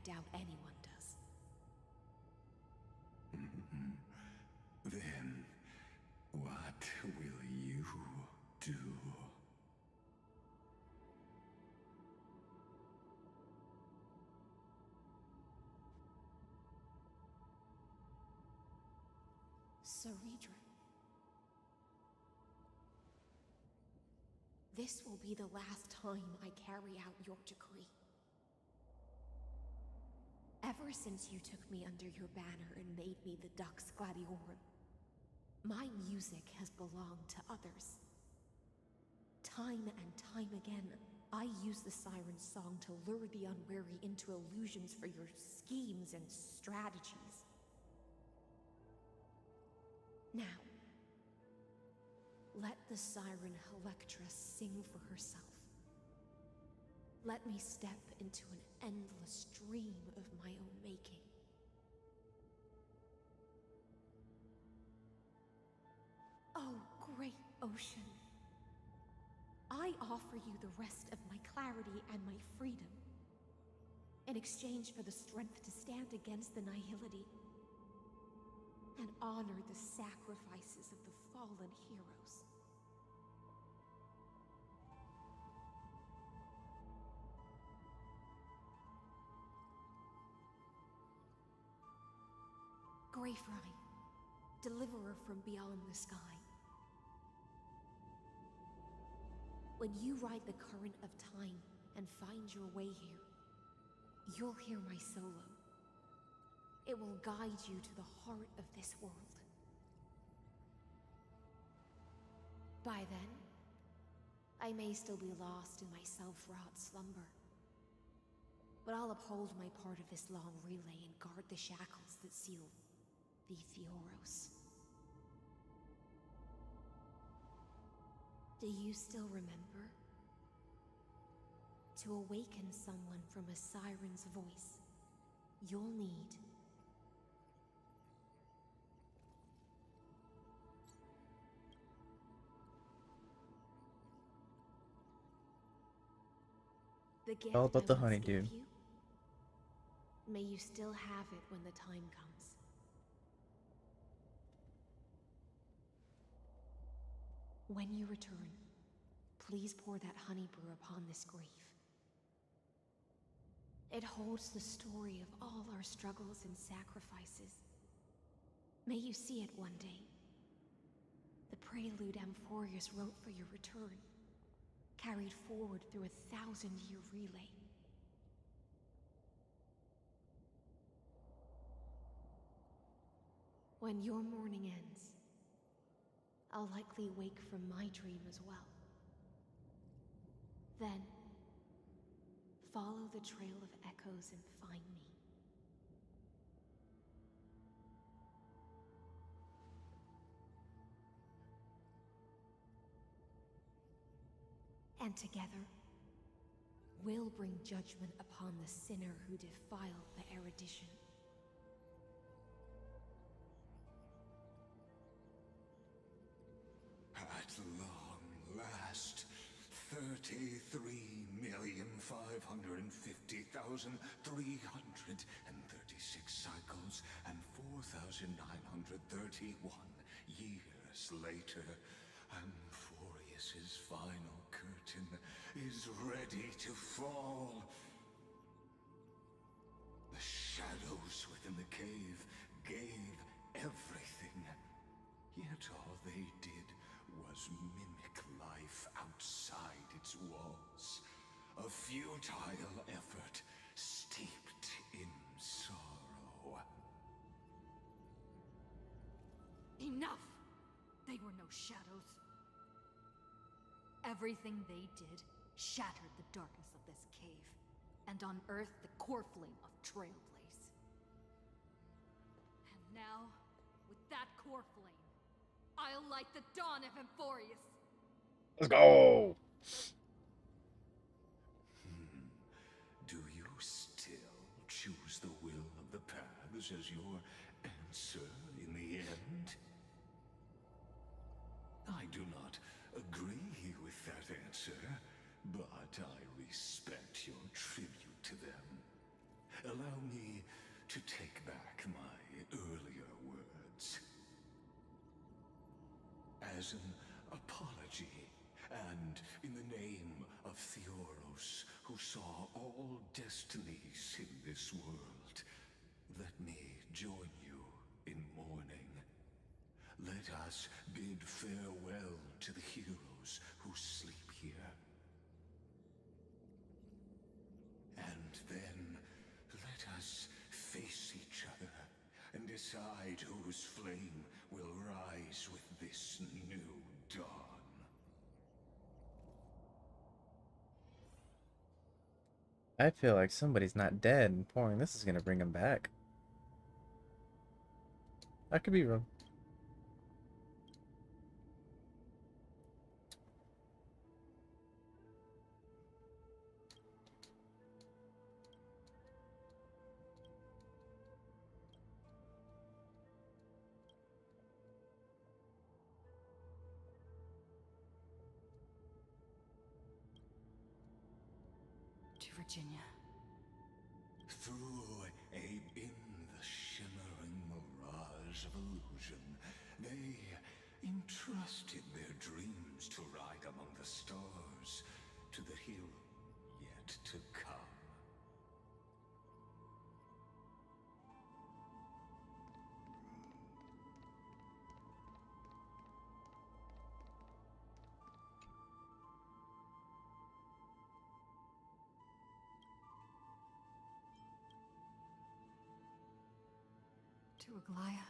doubt anyone does. Then, what will you do? Ceredra. This will be the last time I carry out your decree. Ever since you took me under your banner and made me the Dux Gladiorum, my music has belonged to others. Time and time again, I use the siren's song to lure the unwary into illusions for your schemes and strategies. Now, let the siren Electra sing for herself. Let me step into an endless dream of my own making. Oh, great ocean. I offer you the rest of my clarity and my freedom in exchange for the strength to stand against the nihility and honor the sacrifices of the fallen heroes. Greyfry, deliverer from beyond the sky. When you ride the current of time and find your way here, you'll hear my solo. It will guide you to the heart of this world. By then, I may still be lost in my self-wrought slumber, but I'll uphold my part of this long relay and guard the shackles that seal the Theoros. Do you still remember? To awaken someone from a siren's voice, you'll need the gift All about I the once honey, gave dude. you. May you still have it when the time comes. When you return, please pour that honey brew upon this grave. It holds the story of all our struggles and sacrifices. May you see it one day. The prelude Amphorius wrote for your return, carried forward through a 1,000-year relay. When your mourning ends, I'll likely wake from my dream as well. Then, follow the trail of echoes and find me. And together, we'll bring judgment upon the sinner who defiled the erudition. At long last, 33,550,336 cycles and 4,931 years later, Amphorius's final curtain is ready to fall. The shadows within the cave gave everything, yet all they did was mimic life outside its walls. A futile effort steeped in sorrow. Enough! They were no shadows. Everything they did shattered the darkness of this cave, and unearthed the core flame of Trailblaze. And now, with that core flame, I'll light the dawn of Amphorius! Let's go! Do you still choose the will of the paths as your answer in the end? I do not agree with that answer, but I respect your tribute to them. Allow me to take back my earlier words. As an apology, and in the name of Theoros, who saw all destinies in this world, let me join you in mourning. Let us bid farewell to the heroes who sleep here. And then, let us face each other and decide whose flame will rise with this new dawn. I feel like somebody's not dead and pouring this is gonna bring him back. I could be wrong. To Virginia. Through in the shimmering mirage of illusion, they entrusted their dreams to ride among the stars to the hero yet to come. To Aglaya,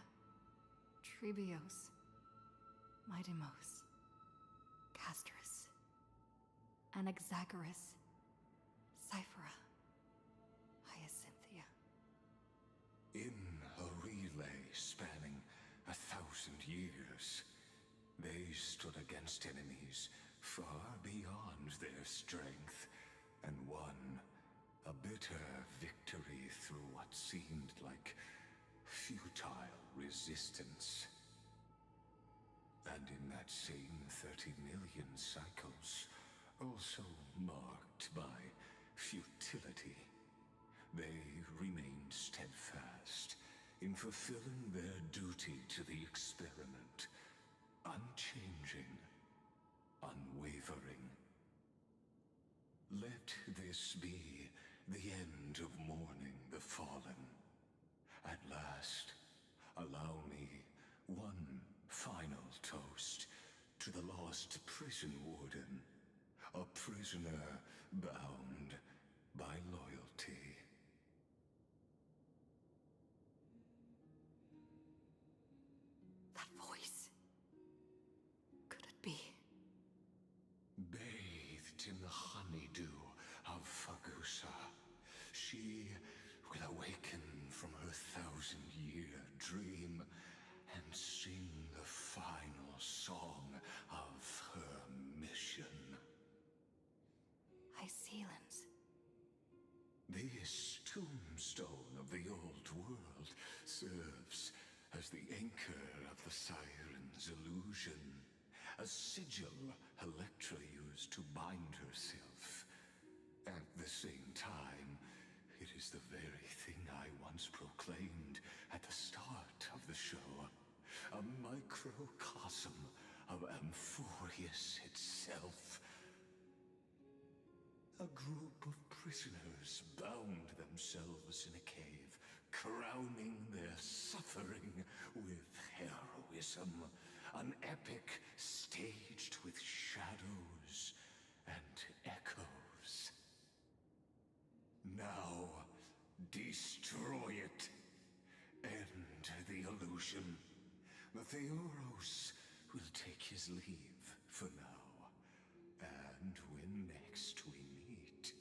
Trebios, Midimos, Castris, Anaxagoras, Cyphera, Hyacinthia. In a relay spanning 1,000 years, they stood against enemies far beyond their strength, and won a bitter victory through what seemed like futile resistance. And in that same 30 million cycles, also marked by futility, they remained steadfast in fulfilling their duty to the experiment, unchanging, unwavering. Let this be the end of mourning the fallen. At last, allow me one final toast to the lost prison warden, a prisoner bound by loyalty. That voice. Could it be? Bathed in the honeydew of Fagusa, she will awaken from her 1,000-year dream and sing the final song of her mission. Hycelans. This tombstone of the old world serves as the anchor of the siren's illusion, a sigil Electra used to bind herself. At the same time, it is the very thing I once proclaimed at the start of the show, a microcosm of Amphorius itself. A group of prisoners bound themselves in a cave, crowning their suffering with heroism. An epic staged with shadows and echoes. Now, destroy it. End the illusion. The Theoros will take his leave for now. And when next we meet,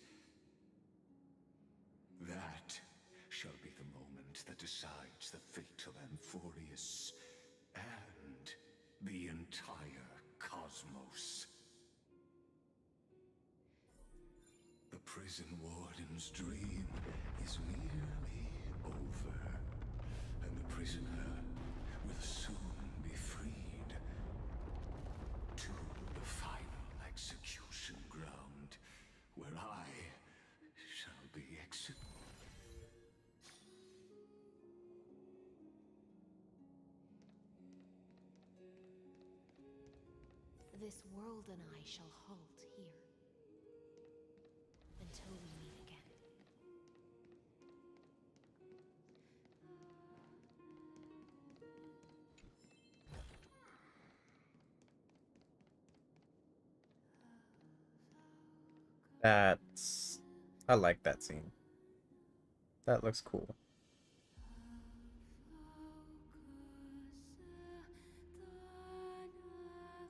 that shall be the moment that decides the fate of Amphorius and the entire cosmos. The prison warden's dream is nearly over, and the prisoner will soon be freed to the final execution ground, where I shall be executed. This world and I shall halt here until we meet again. That's... I like that scene. That looks cool.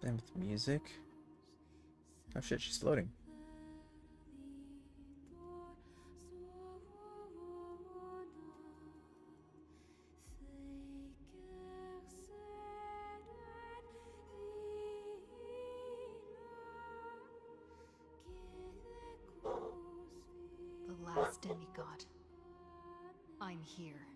And with music. Oh shit, she's floating. The last demigod. I'm here.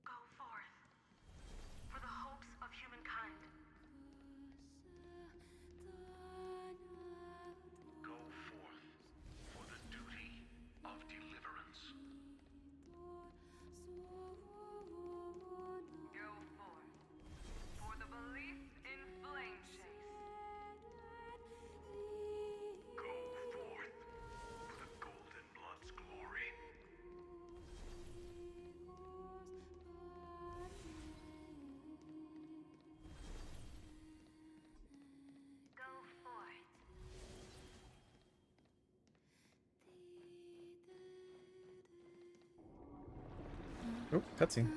Go forth for the hopes of humankind. Go forth for the duty of deliverance. Go forth for the belief in flame chase. Go forth for the golden blood's glory. Go forth. Oh, cutscene.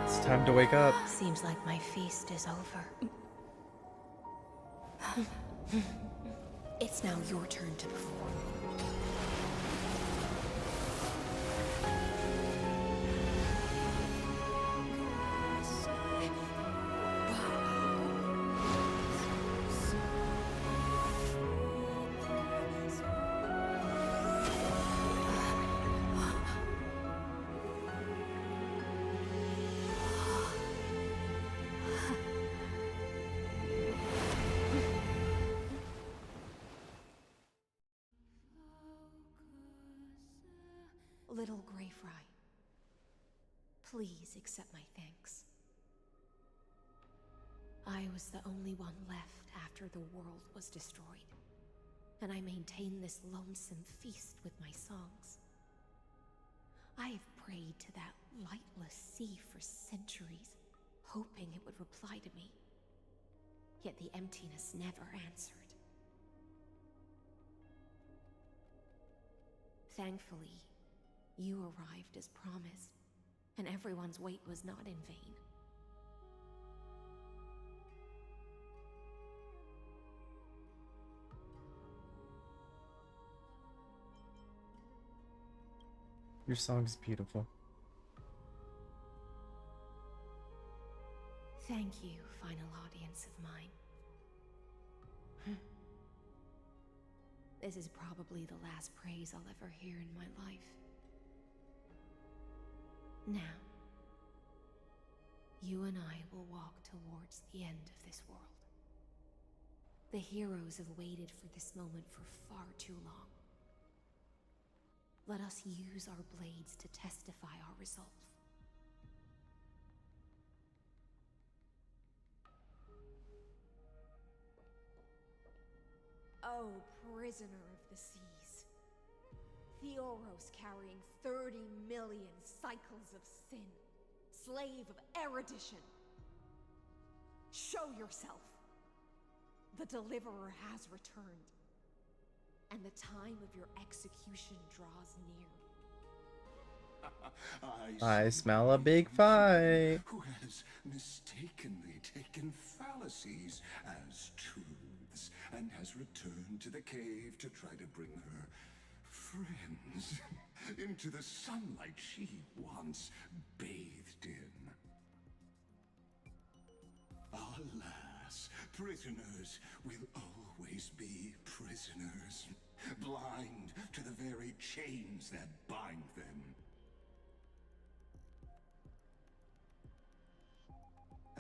It's time to wake up. Seems like my feast is over. It's now your turn to perform. Little Grey Fry, please accept my thanks. I was the only one left after the world was destroyed, and I maintain this lonesome feast with my songs. I have prayed to that lightless sea for centuries, hoping it would reply to me. Yet the emptiness never answered. Thankfully, you arrived as promised, and everyone's wait was not in vain. Your song is beautiful. Thank you, final audience of mine. This is probably the last praise I'll ever hear in my life. Now, you and I will walk towards the end of this world. The heroes have waited for this moment for far too long. Let us use our blades to testify our resolve. Oh, prisoner of the seas. Theoros carrying 30 million cycles of sin. Slave of erudition. Show yourself. The deliverer has returned. And the time of your execution draws near. I smell a big fight. Who has mistakenly taken fallacies as truths and has returned to the cave to try to bring her friends into the sunlight she once bathed in. Alas, Prisoners will always be prisoners, blind to the very chains that bind them.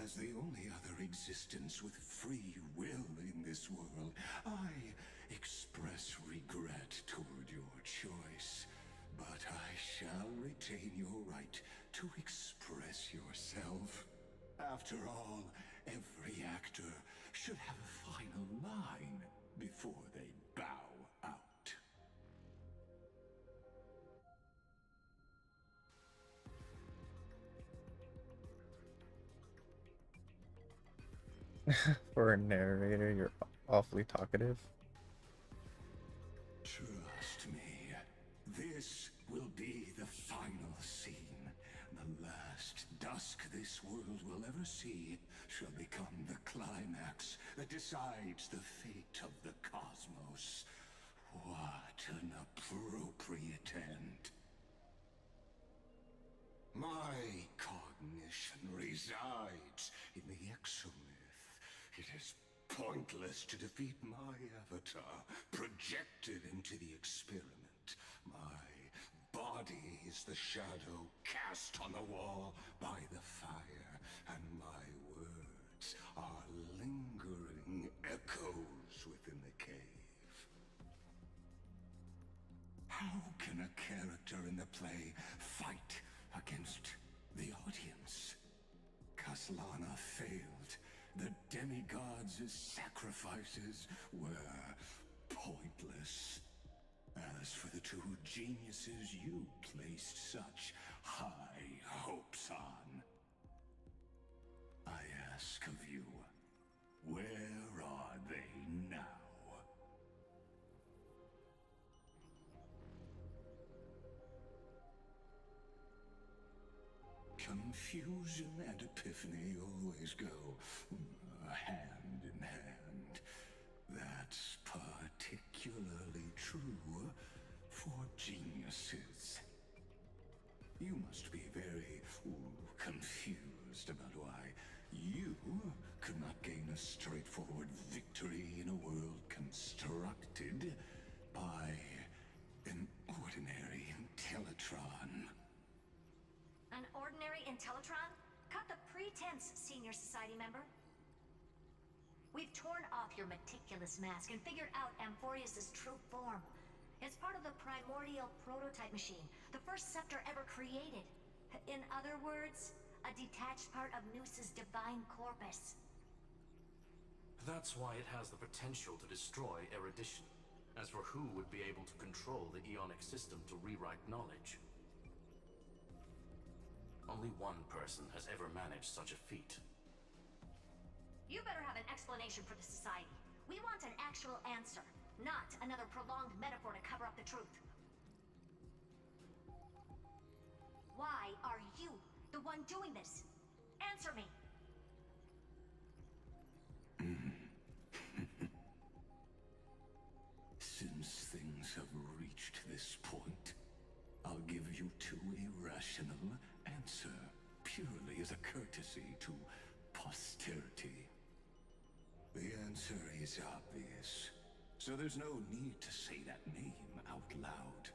As the only other existence with free will in this world, I express regret toward your choice. But I shall retain your right to express yourself. After all, every actor should have a final line before they bow out. For a narrator, you're awfully talkative. Trust me, this will be the final scene. The last dusk this world will ever see shall become the climax that decides the fate of the cosmos. What an appropriate end. My cognition resides in the exomyth. It is pointless to defeat my avatar, projected into the experiment. My body is the shadow cast on the wall by the fire, and my words are lingering echoes within the cave. How can a character in the play fight against the audience? Kaslana failed. The demigods' sacrifices were pointless. As for the two geniuses you placed such high hopes on, I ask of you, where are they now? Confusion and epiphany always go hand in hand. That's particularly true for geniuses. You must be very confused about why you could not gain a straightforward victory in a world constructed by an ordinary Intellitron. An ordinary Intellitron? Cut the pretense, Senior Society member. We've torn off your meticulous mask and figured out Amphorius' true form. It's part of the primordial prototype machine, the first scepter ever created. In other words, a detached part of Noos's divine corpus. That's why it has the potential to destroy erudition. As for who would be able to control the Ionic system to rewrite knowledge, only one person has ever managed such a feat. You better have an explanation for the Society. We want an actual answer, not another prolonged metaphor to cover up the truth. Why are you the one doing this? Answer me! Since things have reached this point, I'll give you two irrational answer, purely as a courtesy to posterity. The answer is obvious, so there's no need to say that name out loud.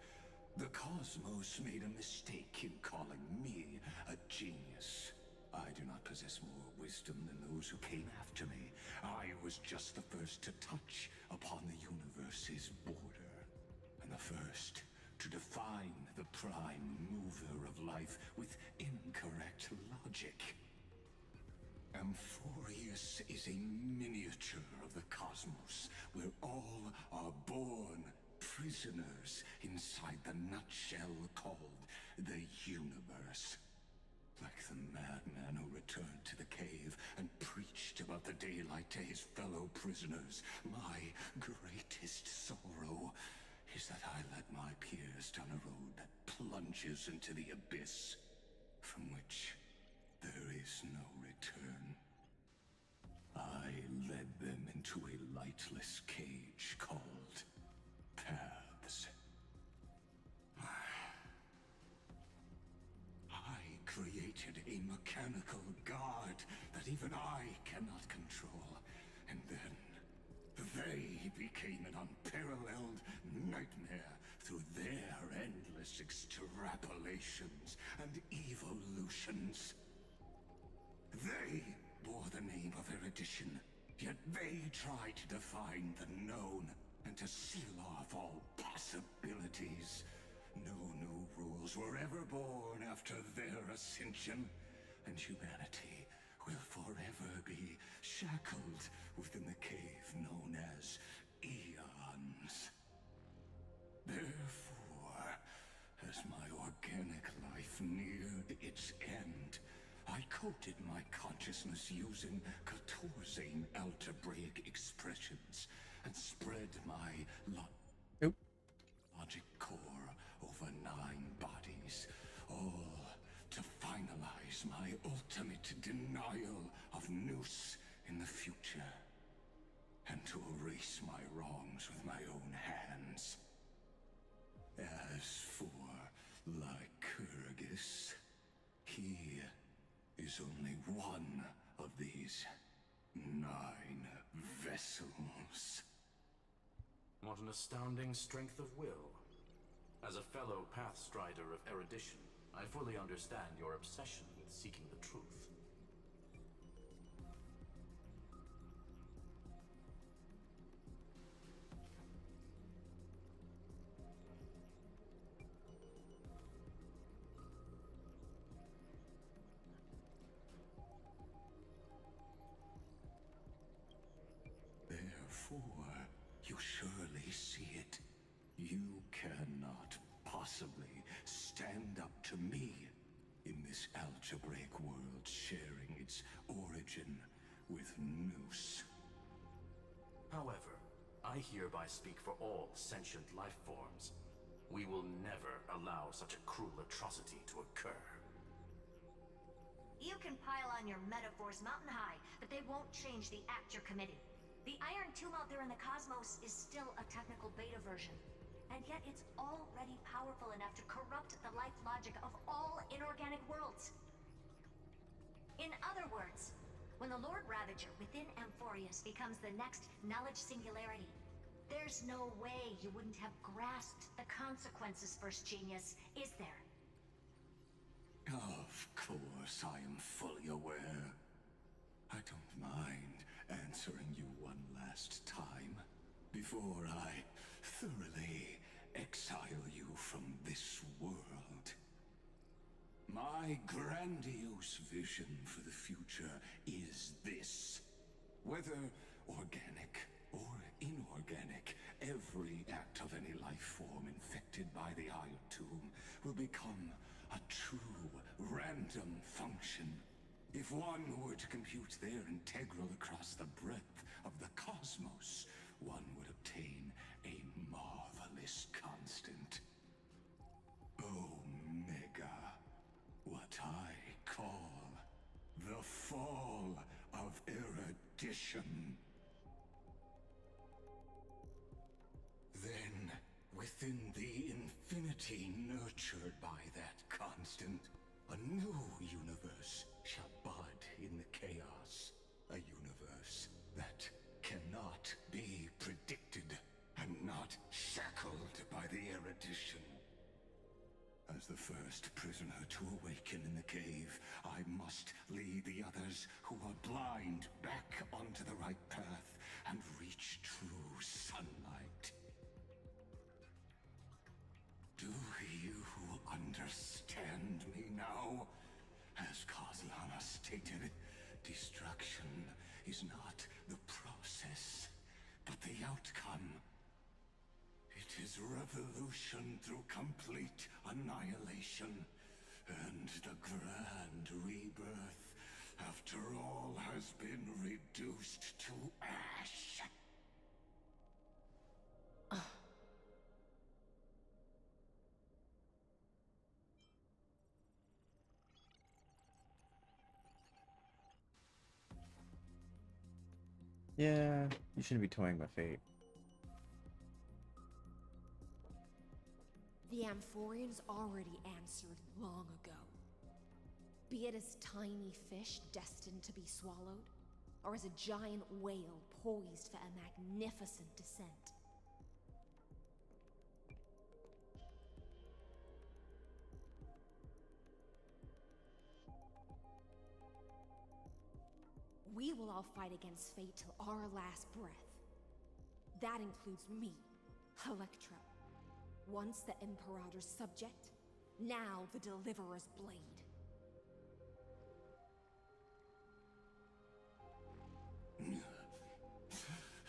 The cosmos made a mistake in calling me a genius. I do not possess more wisdom than those who came after me. I was just the first to touch upon the universe's border, and the first to define the prime mover of life with incorrect logic. Amphorius is a miniature of the cosmos, where all are born prisoners inside the nutshell called the universe. Like the madman who returned to the cave and preached about the daylight to his fellow prisoners, my greatest sorrow is that I led my peers down a road that plunges into the abyss, from which there is no return. I led them into a lightless cage called Paths. I created a mechanical guard that even I cannot control. And then they became an unparalleled nightmare through their endless extrapolations and evolutions. They bore the name of erudition, yet they tried to define the known and to seal off all possibilities. No new rules were ever born after their ascension, and humanity will forever be shackled within the cave known as eons. Therefore, as my organic life neared its end, I coded my consciousness using Katorzane algebraic expressions and spread my Oop. logic core over 9 bodies, all to finalize my ultimate denial of Noose in the future, and to erase my wrongs with my own hands. As for Lycurgus, he is only one of these 9 vessels. What an astounding strength of will. As a fellow Pathstrider of erudition, I fully understand your obsession with seeking the truth. Therefore, you surely see it. You cannot possibly stand up to me in this algebraic world sharing its origin with Noose. However, I hereby speak for all sentient life forms. We will never allow such a cruel atrocity to occur. You can pile on your metaphors mountain high, but they won't change the act you're committing. The Iron Tomb out there in the cosmos is still a technical beta version. And yet it's already powerful enough to corrupt the life logic of all inorganic worlds. In other words, when the Lord Ravager within Amphorius becomes the next knowledge singularity, there's no way you wouldn't have grasped the consequences, First Genius, is there? Of course, I am fully aware. I don't mind answering you one last time before I thoroughly exile you from this world. My grandiose vision for the future is this. Whether organic or inorganic, every act of any life form infected by the Iron Tomb will become a true random function. If one were to compute their integral across the breadth of the cosmos, one would obtain a marvelous constant. Omega. What I call the fall of erudition. Then, within the infinity nurtured by that constant, a new universe shall bud in the chaos. A universe that cannot be predicted and not shackled by the erudition. As the first prisoner to awaken in the cave, I must lead the others who are blind back onto the right path and reach true sunlight. Do you understand me now? As Kozlana stated, destruction is not the process, but the outcome. It is revolution through complete annihilation, and the grand rebirth, after all has been reduced to ash. Yeah, you shouldn't be toying with fate. The Amphorians already answered long ago. Be it as tiny fish destined to be swallowed, or as a giant whale poised for a magnificent descent. We will all fight against fate till our last breath. That includes me, Electra. Once the Imperator's subject, now the Deliverer's blade.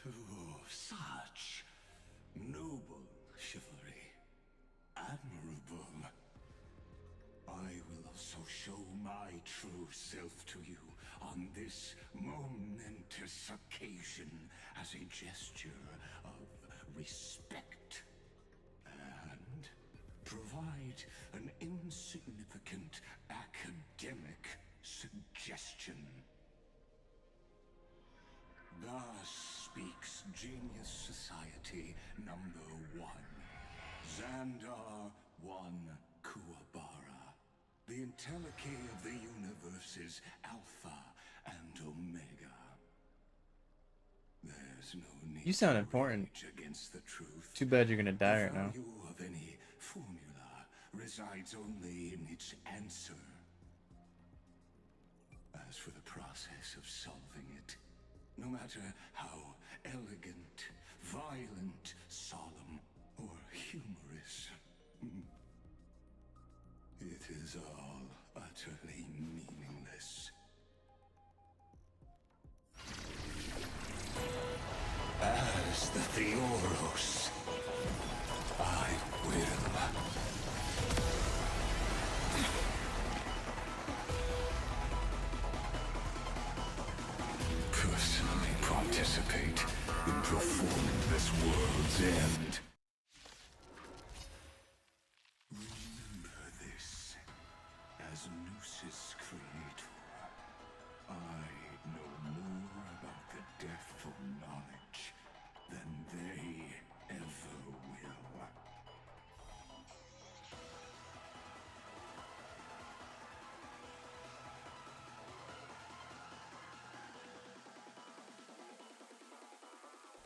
Oh, such noble chivalry. Admirable. I will also show my true self to you on this momentous occasion as a gesture of respect. And provide an insignificant academic suggestion. Thus speaks Genius Society number 1. Xandar 1 Kuwabara. The Entelechy of the universe's Alpha and Omega. There's no need You sound to important. rage against the truth. Too bad you're gonna die right The now. value of any formula resides only in its answer. As for the process of solving it, no matter how elegant, violent, solemn, or humorous, it is all utterly meaningless. As the Theoros, I will personally participate in performing this world's end. Remember this, as Gnosis Creator, I know more about the depth of knowledge than they ever will.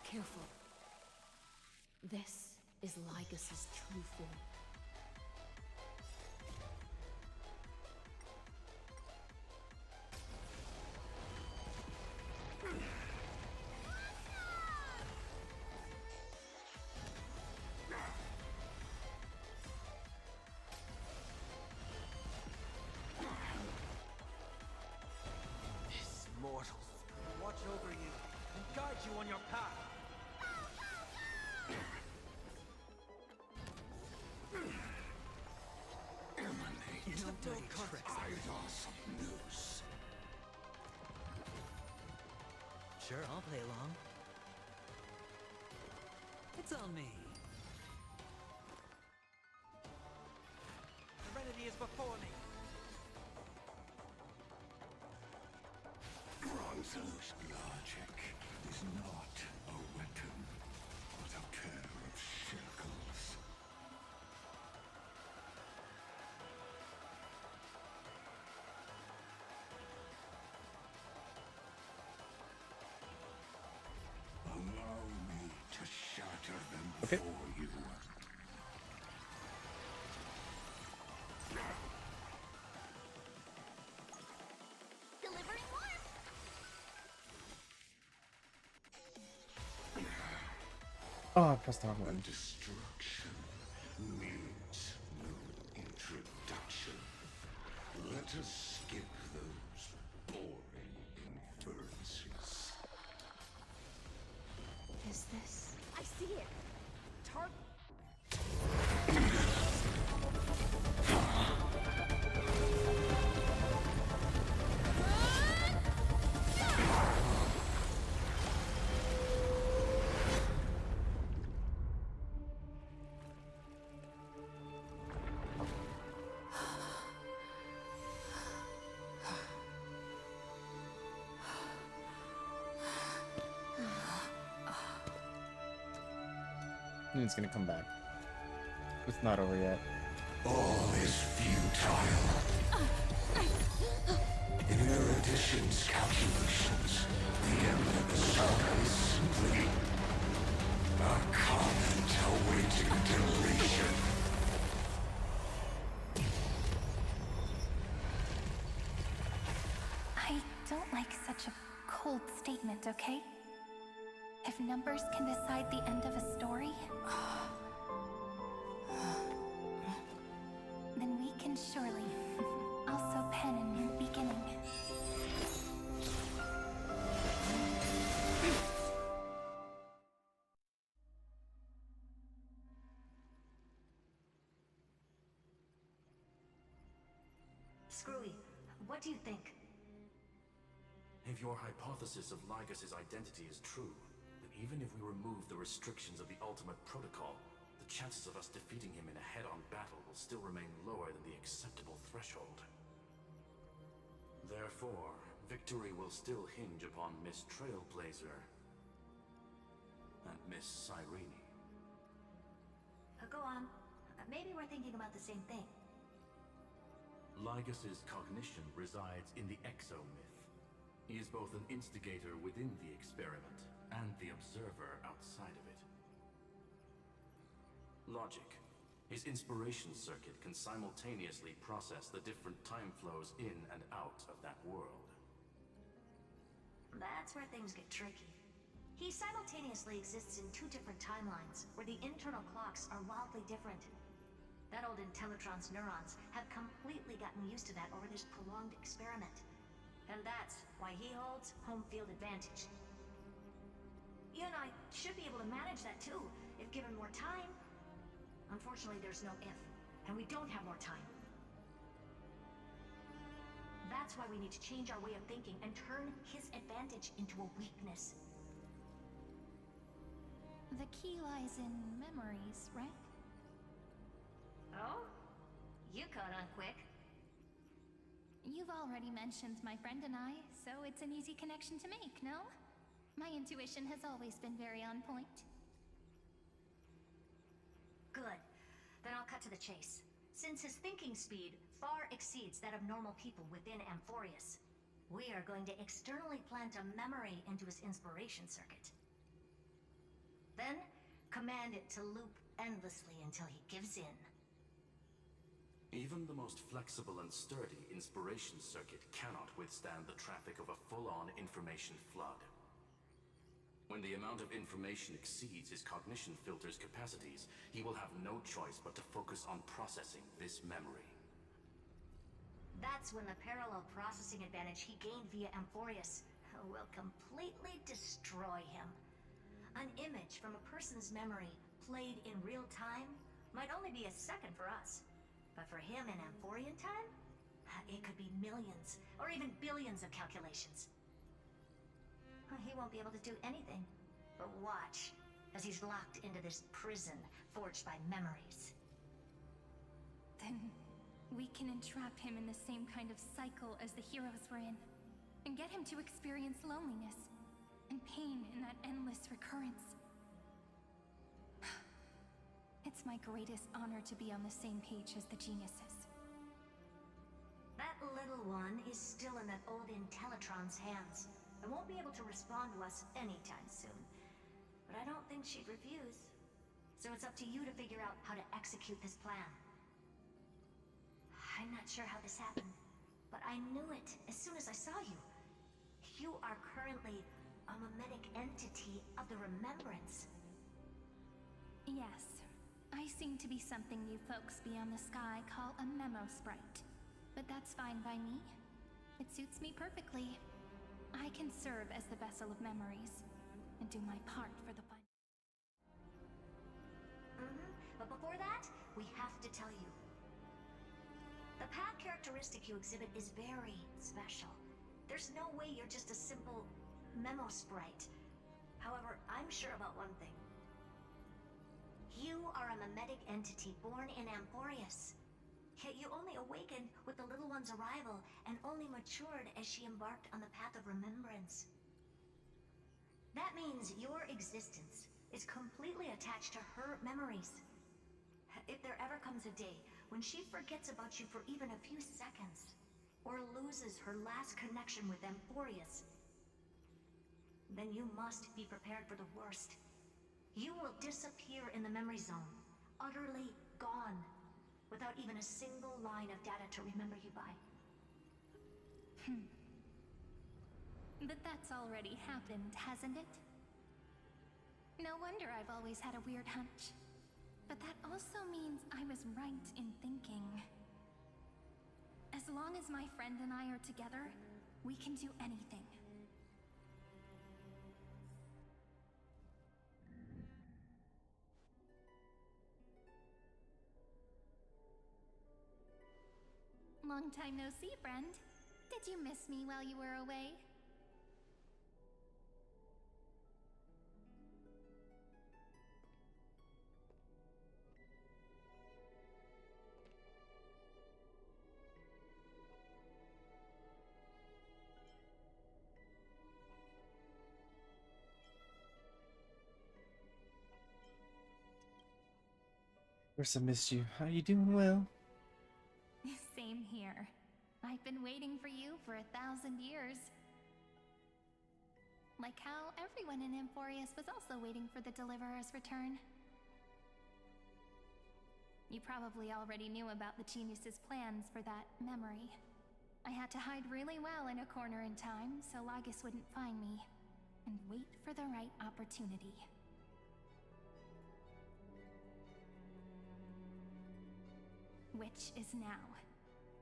Careful. This is Lycus's true form. This mortals will watch over you and guide you on your path. Emanate No the dirty tricks. Eidos Nous. Sure, I'll play along. It's on me. Serenity is before me. Bronzer's logic is not a weapon, but a pair of shackles. Allow me to shatter them Okay. before you. Delivering one. Oh, I pressed the wrong one. Destruction needs no introduction. Let us skip those boring inferences. Is this? I see it! Target. It's gonna come back. It's not over yet. All is futile. In Erudition's calculations, the don't like such a cold statement, okay? If numbers can decide the end of a story, then we can surely also pen a new beginning. Screwy, what do you think? If your hypothesis of Lygus' identity is true, then even if we remove the restrictions of the Ultimate Protocol, the chances of us defeating him in a head-on battle will still remain lower than the acceptable threshold. Therefore, victory will still hinge upon Miss Trailblazer and Miss Cyrene. Go on. Maybe we're thinking about the same thing. Lygus' cognition resides in the exomyth. He is both an instigator within the experiment and the observer outside of it. Logic. His inspiration circuit can simultaneously process the different time flows in and out of that world. That's where things get tricky. He simultaneously exists in two different timelines, where the internal clocks are wildly different. That old Intellitron's neurons have completely gotten used to that over this prolonged experiment. And that's why he holds home field advantage. You and I should be able to manage that too, if given more time. Unfortunately, there's no if, and we don't have more time. That's why we need to change our way of thinking and turn his advantage into a weakness. The key lies in memories, right? Oh? You caught on quick. You've already mentioned my friend and I, so it's an easy connection to make, no? My intuition has always been very on point. Good. Then I'll cut to the chase. Since his thinking speed far exceeds that of normal people within Amphorius, we are going to externally plant a memory into his inspiration circuit. Then, command it to loop endlessly until he gives in. Even the most flexible and sturdy inspiration circuit cannot withstand the traffic of a full-on information flood. When the amount of information exceeds his cognition filter's capacities, he will have no choice but to focus on processing this memory. That's when the parallel processing advantage he gained via Amphorius will completely destroy him. An image from a person's memory played in real time might only be a second for us. But for him in Amphorian time, it could be millions, or even billions of calculations. He won't be able to do anything but watch as he's locked into this prison forged by memories. Then we can entrap him in the same kind of cycle as the heroes were in, and get him to experience loneliness and pain in that endless recurrence. It's my greatest honor to be on the same page as the geniuses. That little one is still in that old Intellitron's hands, and won't be able to respond to us anytime soon. But I don't think she'd refuse. So it's up to you to figure out how to execute this plan. I'm not sure how this happened, but I knew it as soon as I saw you. You are currently a mimetic entity of the Remembrance. Yes. I seem to be something you folks beyond the sky call a memo sprite. But that's fine by me. It suits me perfectly. I can serve as the vessel of memories, and do my part for the fun. But before that, we have to tell you. The path characteristic you exhibit is very special. There's no way you're just a simple memo sprite. However, I'm sure about one thing. You are a mimetic entity born in Amphorius. Yet you only awakened with the little one's arrival and only matured as she embarked on the path of remembrance. That means your existence is completely attached to her memories. If there ever comes a day when she forgets about you for even a few seconds, or loses her last connection with Amphorius, then you must be prepared for the worst. You will disappear in the memory zone, utterly gone, without even a single line of data to remember you by. But that's already happened, hasn't it? No wonder I've always had a weird hunch. But that also means I was right in thinking. As long as my friend and I are together, we can do anything. Long time no see, friend. Did you miss me while you were away? Of course I missed you. How you doing? Well? Same here. I've been waiting for you for 1,000 years. Like how everyone in Emphorius was also waiting for the Deliverer's return. You probably already knew about the genius's plans for that memory. I had to hide really well in a corner in time so Lagus wouldn't find me, and wait for the right opportunity. Which is now.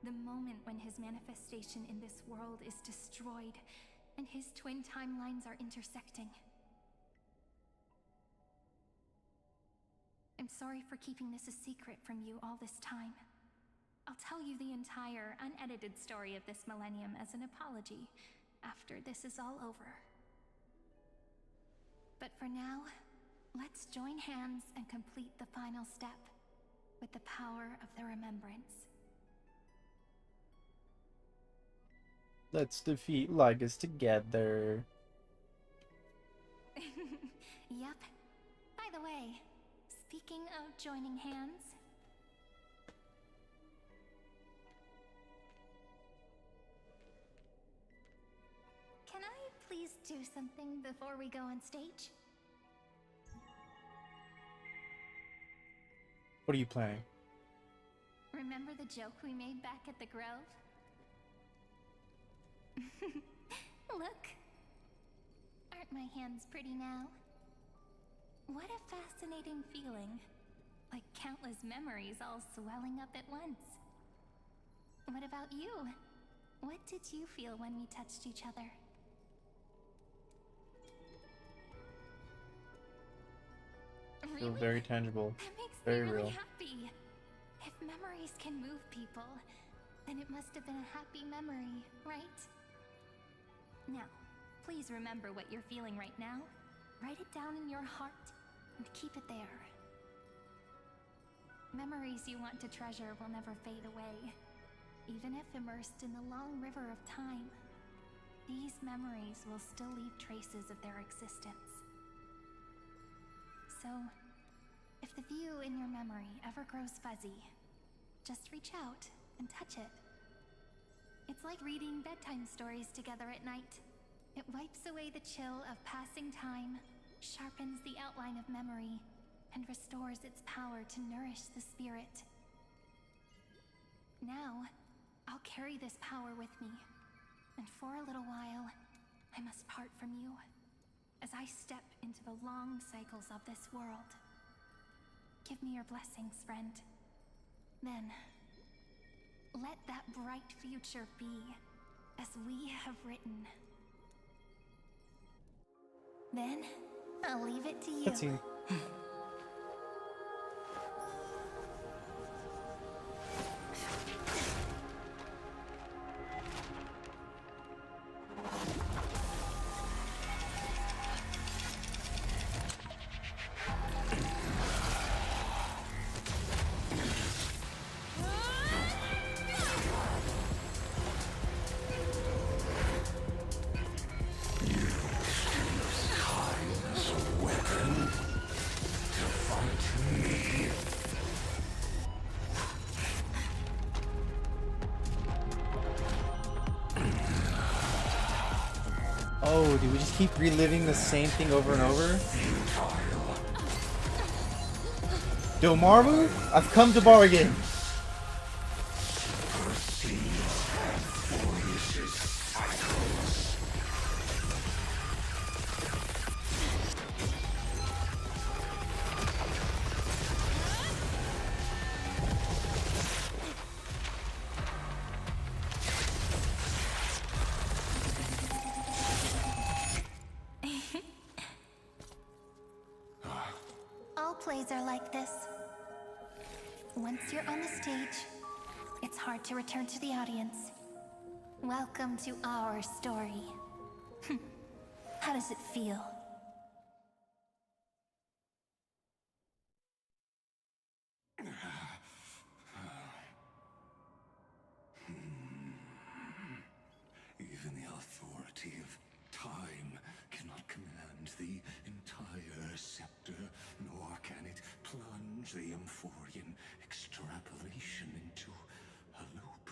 The moment when his manifestation in this world is destroyed, and his twin timelines are intersecting. I'm sorry for keeping this a secret from you all this time. I'll tell you the entire, unedited story of this millennium as an apology after this is all over. But for now, let's join hands and complete the final step with the power of the remembrance. Let's defeat Lagus together. Yep. By the way, speaking of joining hands, can I please do something before we go on stage? What are you planning? Remember the joke we made back at the Grove? Look! Aren't my hands pretty now? What a fascinating feeling. Like countless memories all swelling up at once. What about you? What did you feel when we touched each other? Feel Really? very tangible. That makes Very me really real. happy. If memories can move people, then it must have been a happy memory, right? Now, please remember what you're feeling right now. Write it down in your heart and keep it there. Memories you want to treasure will never fade away. Even if immersed in the long river of time, these memories will still leave traces of their existence. So, if the view in your memory ever grows fuzzy, just reach out and touch it. It's like reading bedtime stories together at night. It wipes away the chill of passing time, sharpens the outline of memory, and restores its power to nourish the spirit. Now, I'll carry this power with me, and for a little while, I must part from you, as I step into the long cycles of this world. Give me your blessings, friend. Then, let that bright future be, as we have written. Then, I'll leave it to you. Cutscene. Oh, do we just keep reliving the same thing over and over? Domaru, I've come to bargain. plays are like this. Once you're on the stage, it's hard to return to the audience. Welcome to our story. How does it feel? Even the authority of time cannot command the entire scepter, nor can it plunge the Amphorian extrapolation into a loop.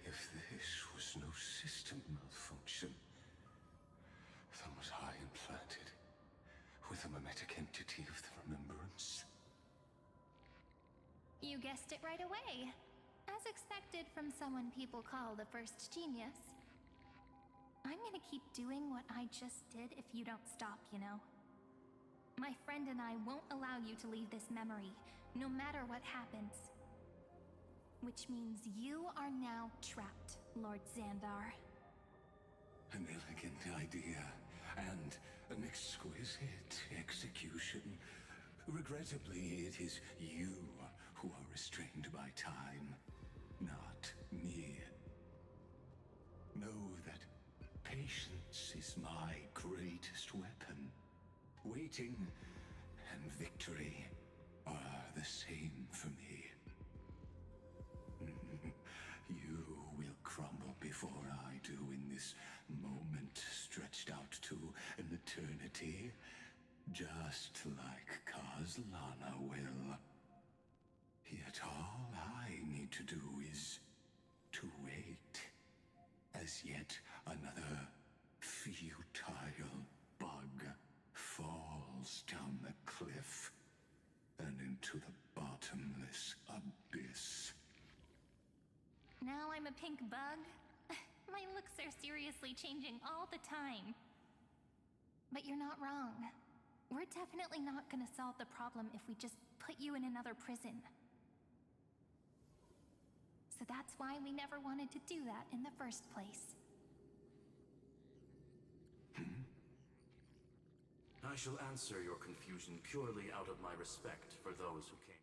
If this was no system malfunction, then was I implanted with a mimetic entity of the remembrance? You guessed it right away. As expected from someone people call the first genius. I'm gonna keep doing what I just did if you don't stop, you know? My friend and I won't allow you to leave this memory, no matter what happens. Which means you are now trapped, Lord Xandar. An elegant idea, and an exquisite execution. Regrettably, it is you who are restrained by time, not me. Know that patience is my greatest weapon. Waiting and victory are the same for me. You will crumble before I do in this moment stretched out to an eternity, just like Kazlana will. Yet all I need to do is to wait, as yet another futile bug falls down the cliff and into the bottomless abyss. Now I'm a pink bug? My looks are seriously changing all the time. But you're not wrong. We're definitely not gonna solve the problem if we just put you in another prison. So that's why we never wanted to do that in the first place. I shall answer your confusion purely out of my respect for those who came.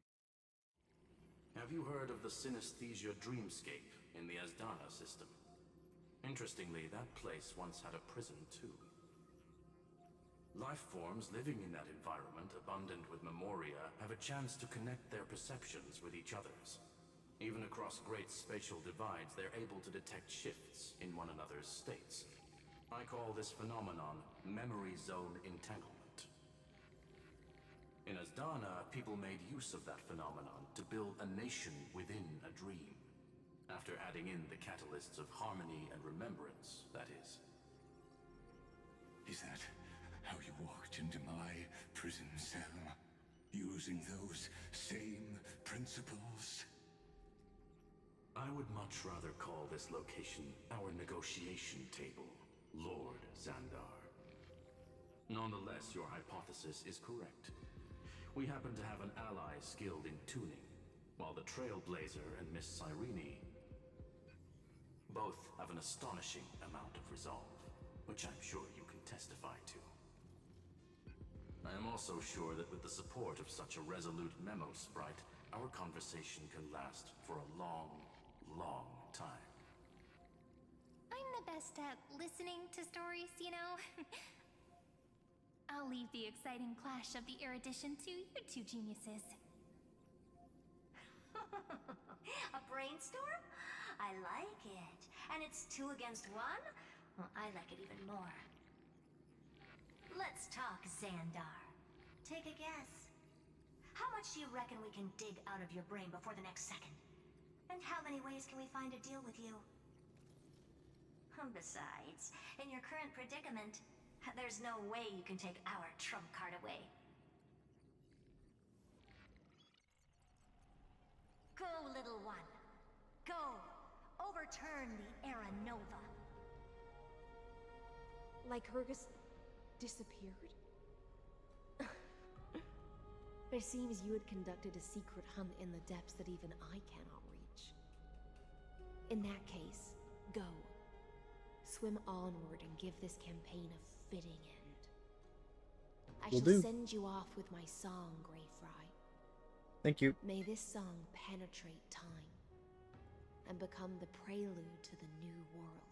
Have you heard of the synesthesia dreamscape in the Asdana system? Interestingly, that place once had a prison too. Life forms living in that environment, abundant with memoria, have a chance to connect their perceptions with each other's. Even across great spatial divides, they're able to detect shifts in one another's states. I call this phenomenon memory zone entanglement. In Asdana, people made use of that phenomenon to build a nation within a dream. After adding in the catalysts of harmony and remembrance, that is. Is that how you walked into my prison cell? Using those same principles? I would much rather call this location our negotiation table, Lord Xandar. Nonetheless, your hypothesis is correct. We happen to have an ally skilled in tuning, while the Trailblazer and Miss Cyrene both have an astonishing amount of resolve, which I'm sure you can testify to. I am also sure that with the support of such a resolute memo sprite, our conversation can last for a long, long time. I'm the best at listening to stories, you know? I'll leave the exciting clash of the erudition to you two geniuses. A brainstorm? I like it. And it's 2 against 1? Well, I like it even more. Let's talk, Xandar. Take a guess. How much do you reckon we can dig out of your brain before the next second? And how many ways can we find to deal with you? Besides, in your current predicament, there's no way you can take our trump card away. Go, little one. Go. Overturn the Era Nova. Like Hergus disappeared? It seems you had conducted a secret hunt in the depths that even I cannot reach. In that case, go. Swim onward and give this campaign a fitting end. I Will shall do. send you off with my song, Grey Fry. Thank you. May this song penetrate time and become the prelude to the new world.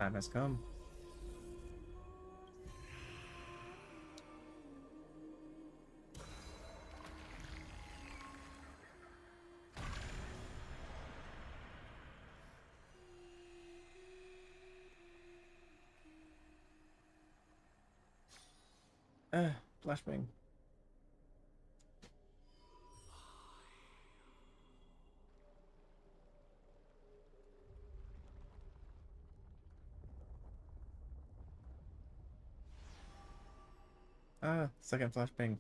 Time has come. Flashbang. Second flashbang.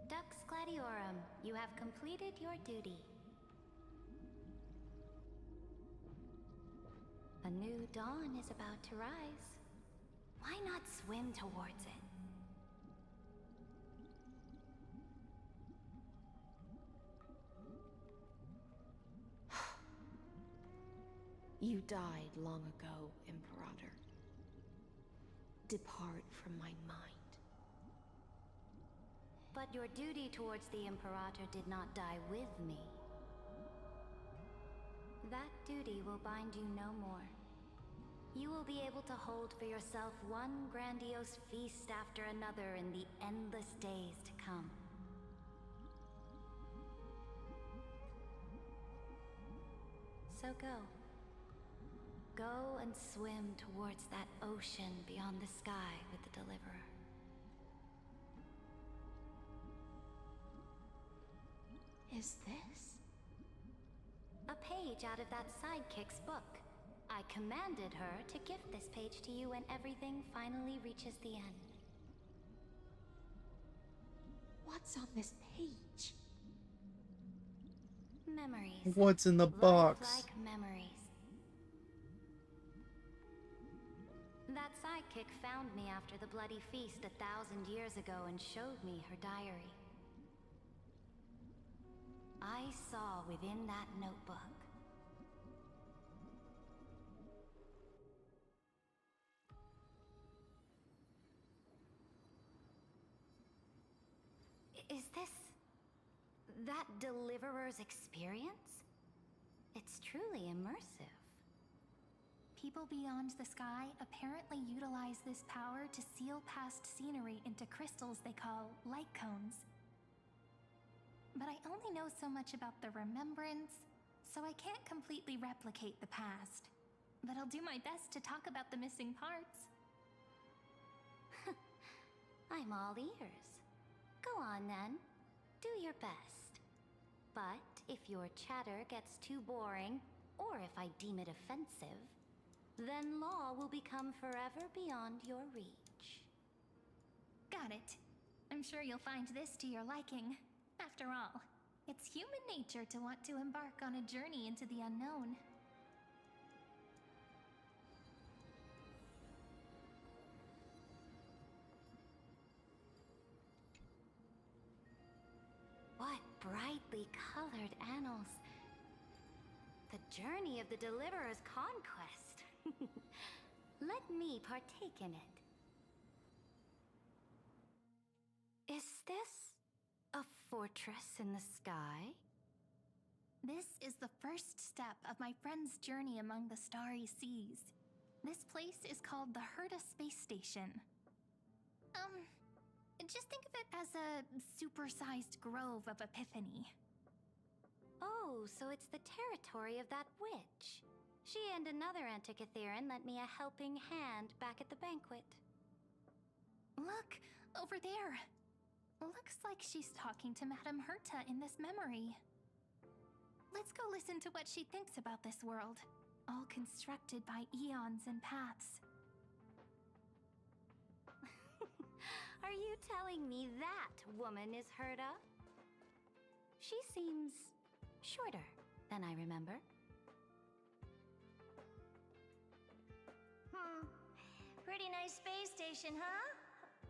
Dux Gladiorum, you have completed your duty. A new dawn is about to rise. Why not swim towards it? You died long ago, Imperator. Depart from my mind. But your duty towards the Imperator did not die with me. That duty will bind you no more. You will be able to hold for yourself one grandiose feast after another in the endless days to come. So go. Go and swim towards that ocean beyond the sky with the Deliverer. Is this? A page out of that sidekick's book. I commanded her to gift this page to you when everything finally reaches the end. What's on this page? Memories. What's in the box? Lifelike memories. That sidekick found me after the bloody feast 1,000 years ago and showed me her diary. I saw within that notebook Is this that Deliverer's experience? It's truly immersive. People beyond the sky apparently utilize this power to seal past scenery into crystals they call light cones. But I only know so much about the remembrance, so I can't completely replicate the past. But I'll do my best to talk about the missing parts. I'm all ears. Go on then. Do your best. But if your chatter gets too boring, or if I deem it offensive, then law will become forever beyond your reach. Got it. I'm sure you'll find this to your liking. After all, it's human nature to want to embark on a journey into the unknown. What brightly colored annals. The journey of the Deliverer's conquest. Let me partake in it. Is this a fortress in the sky? This is the first step of my friend's journey among the starry seas. This place is called the Herta Space Station. Just think of it as a supersized grove of Epiphany. Oh, so it's the territory of that witch. She and another Antikytherian lent me a helping hand back at the banquet. Look, over there. Looks like she's talking to Madame Herta in this memory. Let's go listen to what she thinks about this world, all constructed by eons and paths. Are you telling me that woman is Herta? She seems shorter than I remember. Pretty nice space station, huh?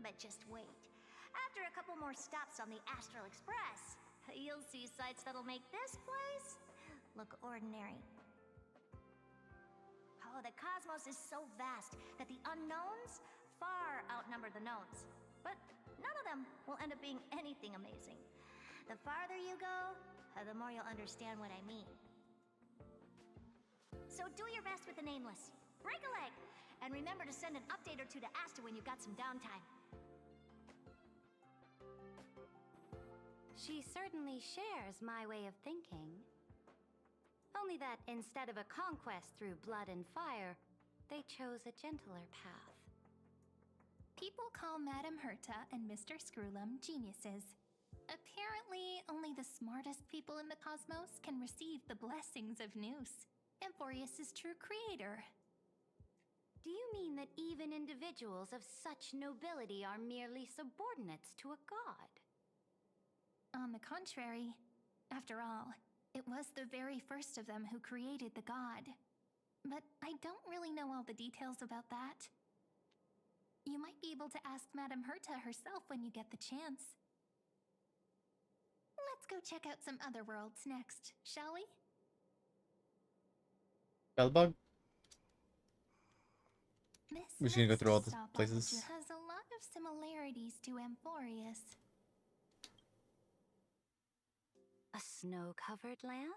But just wait. After a couple more stops on the Astral Express, you'll see sights that'll make this place look ordinary. Oh, the cosmos is so vast that the unknowns far outnumber the knowns. But none of them will end up being anything amazing. The farther you go, the more you'll understand what I mean. So do your best with the Nameless. Break a leg! And remember to send an update or two to Asta when you've got some downtime. She certainly shares my way of thinking. Only that instead of a conquest through blood and fire, they chose a gentler path. People call Madame Herta and Mr. Screwlum geniuses. Apparently, only the smartest people in the cosmos can receive the blessings of Noose, Amphorius' true creator. Do you mean that even individuals of such nobility are merely subordinates to a god? On the contrary, after all, it was the very first of them who created the god. But I don't really know all the details about that. You might be able to ask Madame Herta herself when you get the chance. Let's go check out some other worlds next, shall we? Bellbug? This We're just gonna go next through all the stop places. has a lot of similarities to Amphorius. A snow-covered land?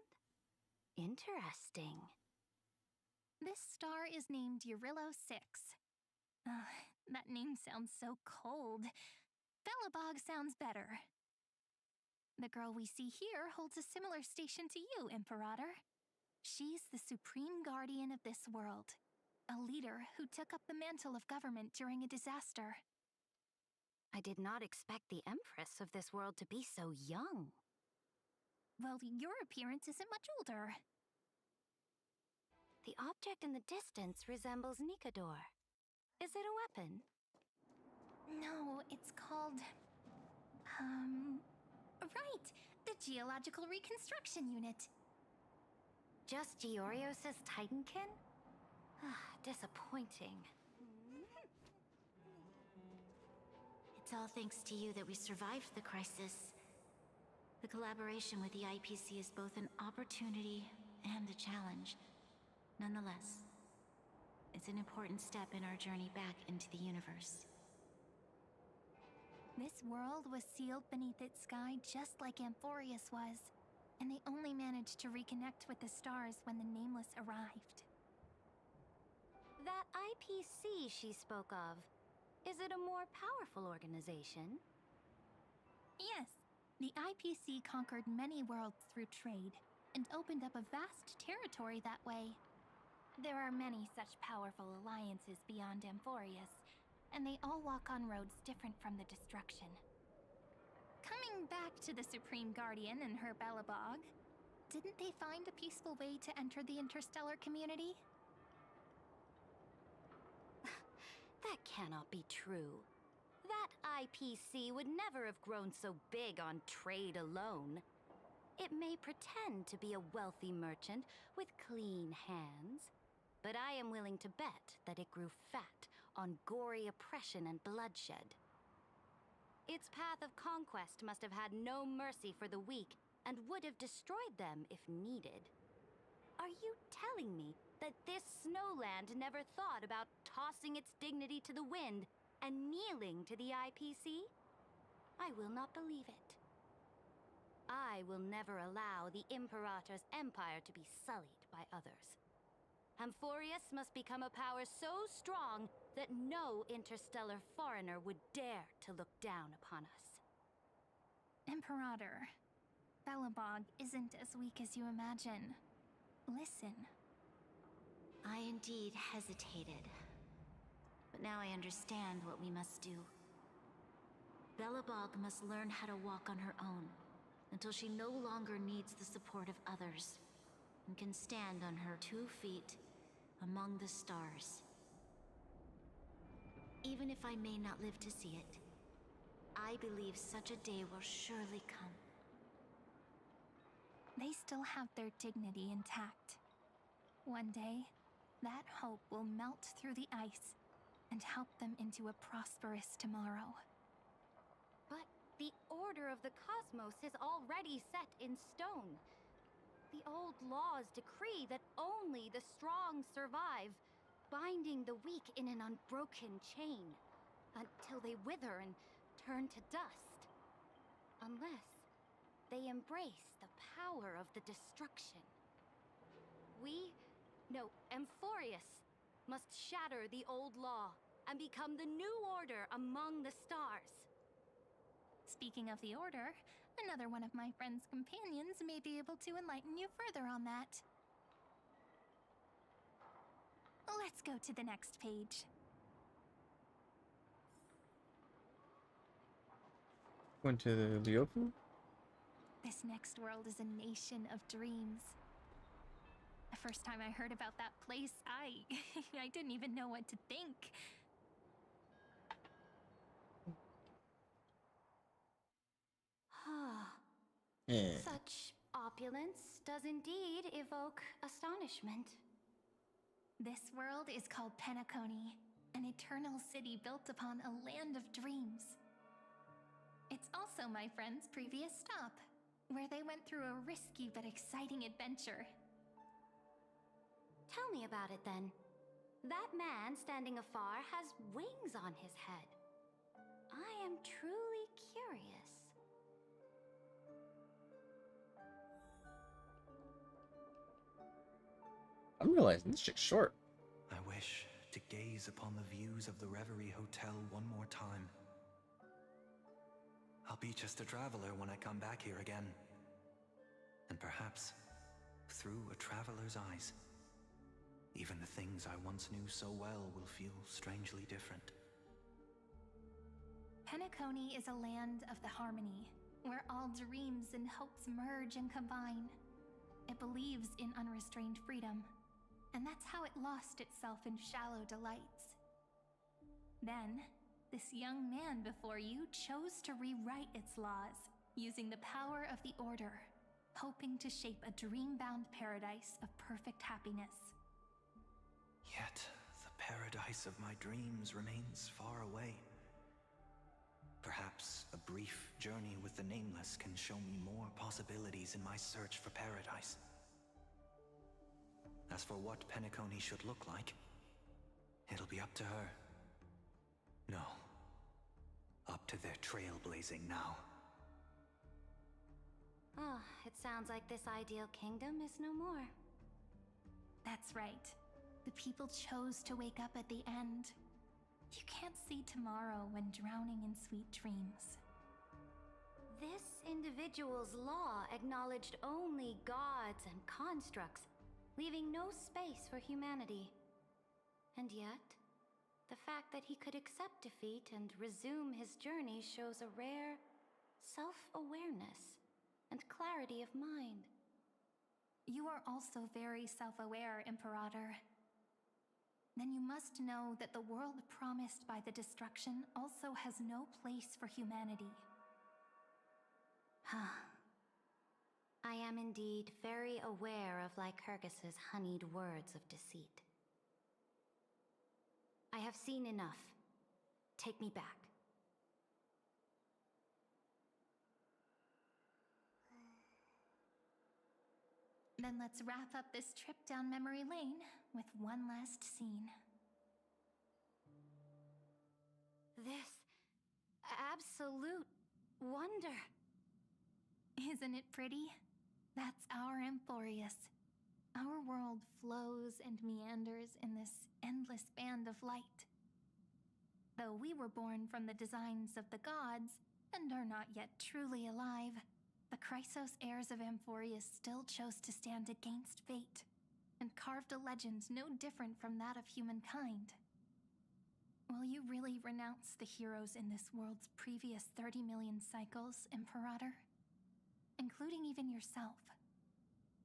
Interesting. This star is named Eurillo 6. That name sounds so cold. Belobog sounds better. The girl we see here holds a similar station to you, Imperator. She's the supreme guardian of this world, a leader who took up the mantle of government during a disaster. I did not expect the Empress of this world to be so young. Well, your appearance isn't much older. The object in the distance resembles Nikador. Is it a weapon? No, it's called... Right! The Geological Reconstruction Unit. Just Giorios' Titankin? Disappointing. It's all thanks to you that we survived the crisis. The collaboration with the IPC is both an opportunity and a challenge. Nonetheless, it's an important step in our journey back into the universe. This world was sealed beneath its sky just like Amphorius was, and they only managed to reconnect with the stars when the Nameless arrived. That IPC she spoke of, is it a more powerful organization? Yes, the IPC conquered many worlds through trade, and opened up a vast territory that way. There are many such powerful alliances beyond Amphorius, and they all walk on roads different from the destruction. Coming back to the Supreme Guardian and her Belobog, didn't they find a peaceful way to enter the interstellar community? That cannot be true. That IPC would never have grown so big on trade alone. It may pretend to be a wealthy merchant with clean hands, but I am willing to bet that it grew fat on gory oppression and bloodshed. Its path of conquest must have had no mercy for the weak and would have destroyed them if needed. Are you telling me that this snowland never thought about tossing its dignity to the wind and kneeling to the IPC? I will not believe it. I will never allow the Imperator's empire to be sullied by others. Amphorius must become a power so strong that no interstellar foreigner would dare to look down upon us. Imperator, Belobog isn't as weak as you imagine. Listen. indeed hesitated. But now I understand what we must do. Belobog must learn how to walk on her own, until she no longer needs the support of others, and can stand on her 2 feet among the stars. Even if I may not live to see it, I believe such a day will surely come. They still have their dignity intact. One day, that hope will melt through the ice and help them into a prosperous tomorrow. But the order of the cosmos is already set in stone. The old laws decree that only the strong survive, binding the weak in an unbroken chain, until they wither and turn to dust. Unless they embrace the power of the destruction. Amphorius must shatter the old law and become the new order among the stars. Speaking of the Order, another one of my friend's companions may be able to enlighten you further on that. Let's go to the next page. Went to the Liofu? This next world is a nation of dreams. The first time I heard about that place, I didn't even know what to think. Yeah. Such opulence does indeed evoke astonishment. This world is called Penacony, an eternal city built upon a land of dreams. It's also my friend's previous stop, where they went through a risky but exciting adventure. Tell me about it then. That man standing afar has wings on his head. I am truly curious. I'm realizing this chick's short. I wish to gaze upon the views of the Reverie Hotel one more time. I'll be just a traveler when I come back here again. And perhaps, through a traveler's eyes, even the things I once knew so well will feel strangely different. Penacony is a land of the harmony, where all dreams and hopes merge and combine. It believes in unrestrained freedom, and that's how it lost itself in shallow delights. Then, this young man before you chose to rewrite its laws, using the power of the Order, hoping to shape a dream-bound paradise of perfect happiness. Yet, the paradise of my dreams remains far away. Perhaps a brief journey with the Nameless can show me more possibilities in my search for paradise. As for what Penacony should look like, it'll be up to her. No. Up to their trailblazing now. Ah, it sounds like this ideal kingdom is no more. That's right. The people chose to wake up at the end. You can't see tomorrow when drowning in sweet dreams. This individual's law acknowledged only gods and constructs, leaving no space for humanity. And yet, the fact that he could accept defeat and resume his journey shows a rare self-awareness and clarity of mind. You are also very self-aware, Imperator. Then you must know that the world promised by the destruction also has no place for humanity. I am indeed very aware of Lycurgus's honeyed words of deceit. I have seen enough. Take me back. Then let's wrap up this trip down memory lane with one last scene. This absolute wonder. Isn't it pretty? That's our Amphorius. Our world flows and meanders in this endless band of light. Though we were born from the designs of the gods and are not yet truly alive, the Chrysos heirs of Amphorius still chose to stand against fate, and carved a legend no different from that of humankind. Will you really renounce the heroes in this world's previous 30 million cycles, Imperator? Including even yourself.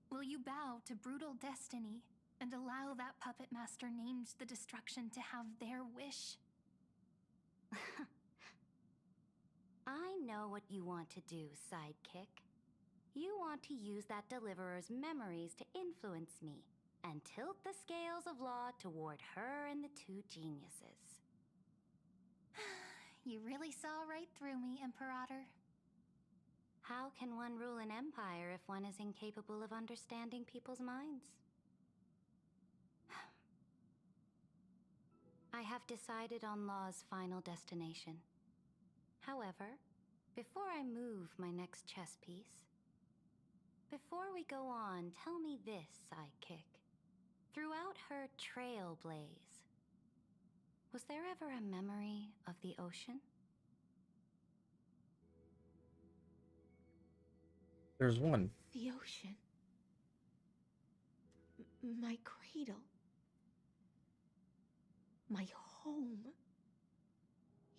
Will you bow to brutal destiny and allow that puppet master named the destruction to have their wish? I know what you want to do, sidekick. You want to use that deliverer's memories to influence me and tilt the scales of law toward her and the two geniuses. You really saw right through me, Imperator. How can one rule an empire if one is incapable of understanding people's minds? I have decided on Law's final destination. However, before I move my next chess piece, before we go on, tell me this, sidekick. Throughout her trailblaze, was there ever a memory of the ocean? There's one. The ocean. My cradle. My home.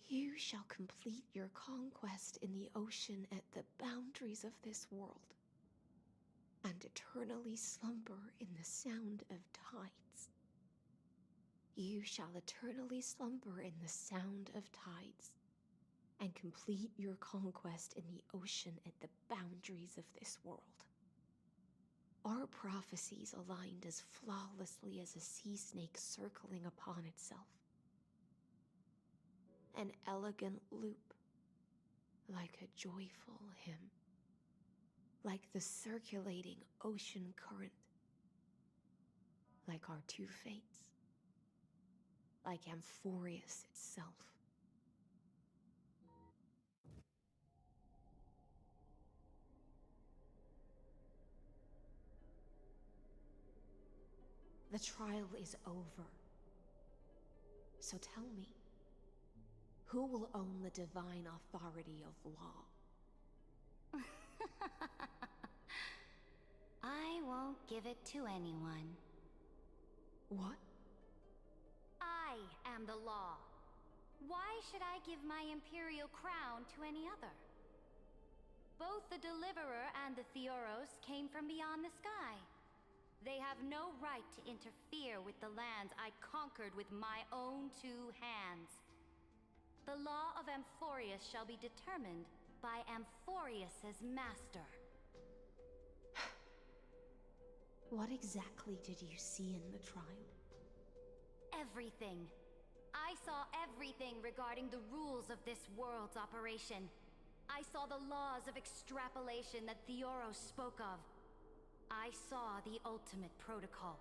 You shall complete your conquest in the ocean at the boundaries of this world, and eternally slumber in the sound of tides. You shall eternally slumber in the sound of tides, and complete your conquest in the ocean at the boundaries of this world. Our prophecies aligned as flawlessly as a sea snake circling upon itself. An elegant loop, like a joyful hymn, like the circulating ocean current, like our two fates, like Amphorius itself. The trial is over. So tell me, who will own the divine authority of law? I won't give it to anyone. What? I am the law. Why should I give my imperial crown to any other? Both the Deliverer and the Theoros came from beyond the sky. They have no right to interfere with the lands I conquered with my own two hands. The law of Amphorius shall be determined by Amphorius's master. What exactly did you see in the trial? Everything. I saw everything regarding the rules of this world's operation. I saw the laws of extrapolation that Theoros spoke of. I saw the ultimate protocol.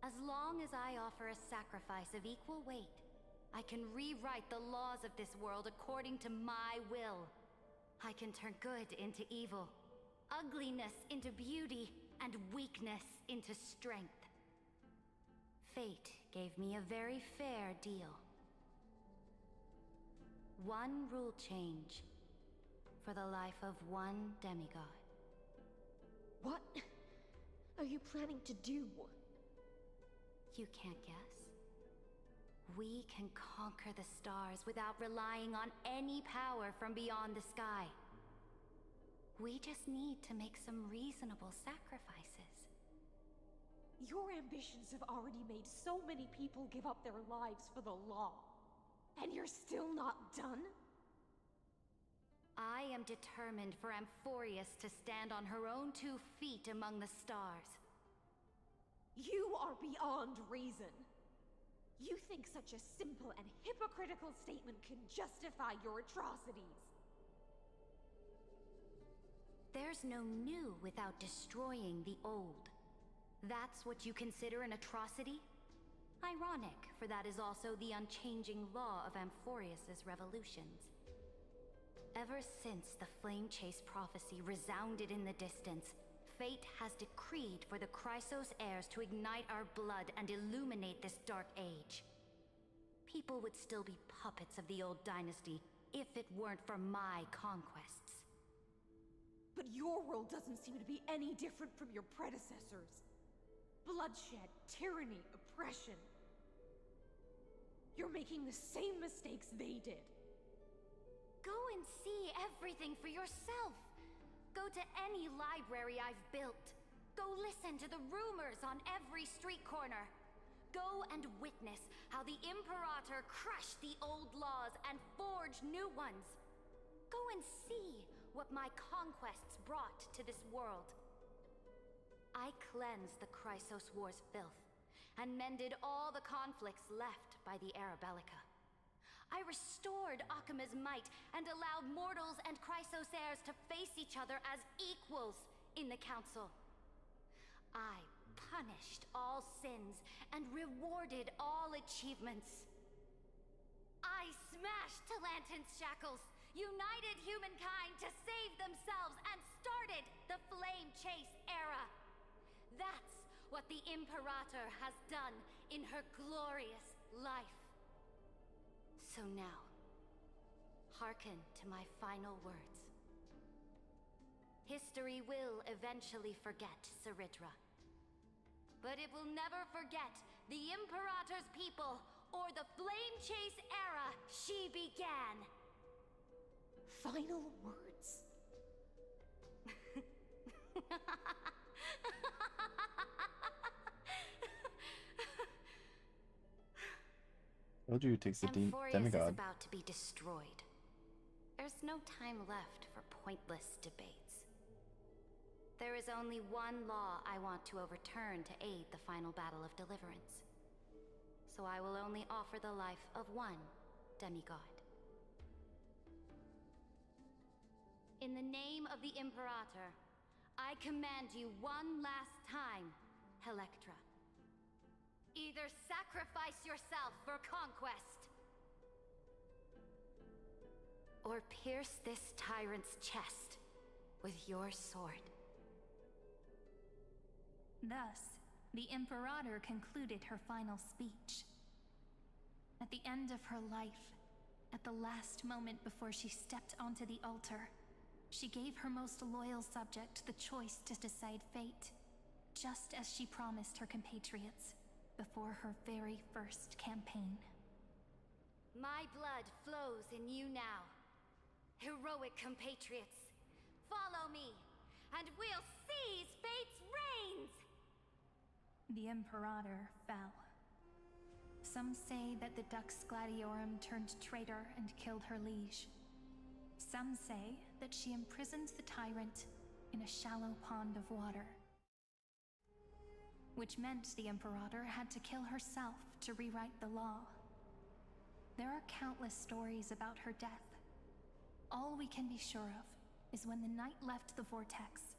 As long as I offer a sacrifice of equal weight, I can rewrite the laws of this world according to my will. I can turn good into evil, ugliness into beauty, and weakness into strength. Fate gave me a very fair deal. One rule change for the life of one demigod. What are you planning to do? You can't guess. We can conquer the stars without relying on any power from beyond the sky. We just need to make some reasonable sacrifices. Your ambitions have already made so many people give up their lives for the law. And you're still not done? I am determined for Amphorius to stand on her own 2 feet among the stars. You are beyond reason. You think such a simple and hypocritical statement can justify your atrocities. There's no new without destroying the old. That's what you consider an atrocity? Ironic, for that is also the unchanging law of Amphorius's revolutions. Ever since the Flame Chase prophecy resounded in the distance, fate has decreed for the Chrysos heirs to ignite our blood and illuminate this dark age. People would still be puppets of the old dynasty if it weren't for my conquests. But your world doesn't seem to be any different from your predecessors. Bloodshed, tyranny, oppression. You're making the same mistakes they did. Go and see everything for yourself. Go to any library I've built. Go listen to the rumors on every street corner. Go and witness how the Imperator crushed the old laws and forged new ones. Go and see what my conquests brought to this world. I cleansed the Chrysos War's filth, and mended all the conflicts left by the Arabellica. I restored Akima's might, and allowed mortals and Chrysos heirs to face each other as equals in the Council. I punished all sins, and rewarded all achievements. I smashed Talantin's shackles, united humankind to save themselves, and started the Flame Chase era. That's what the Imperator has done in her glorious life. So now, hearken to my final words. History will eventually forget Ceridra. But it will never forget the Imperator's people or the Flame Chase era she began. Final words. Told you it takes the Amphorius demigod. is about to be destroyed. There's no time left for pointless debates. There is only one law I want to overturn to aid the final battle of deliverance. So I will only offer the life of one demigod. In the name of the Imperator, I command you one last time, Electra. Either sacrifice yourself for conquest, or pierce this tyrant's chest with your sword. Thus, the Imperator concluded her final speech. At the end of her life, at the last moment before she stepped onto the altar, she gave her most loyal subject the choice to decide fate, just as she promised her compatriots before her very first campaign. My blood flows in you now. Heroic compatriots, follow me, and we'll seize fate's reins! The Imperator fell. Some say that the Dux Gladiorum turned traitor and killed her liege. Some say that she imprisoned the tyrant in a shallow pond of water, which meant the Imperator had to kill herself to rewrite the law. There are countless stories about her death. All we can be sure of is when the knight left the vortex,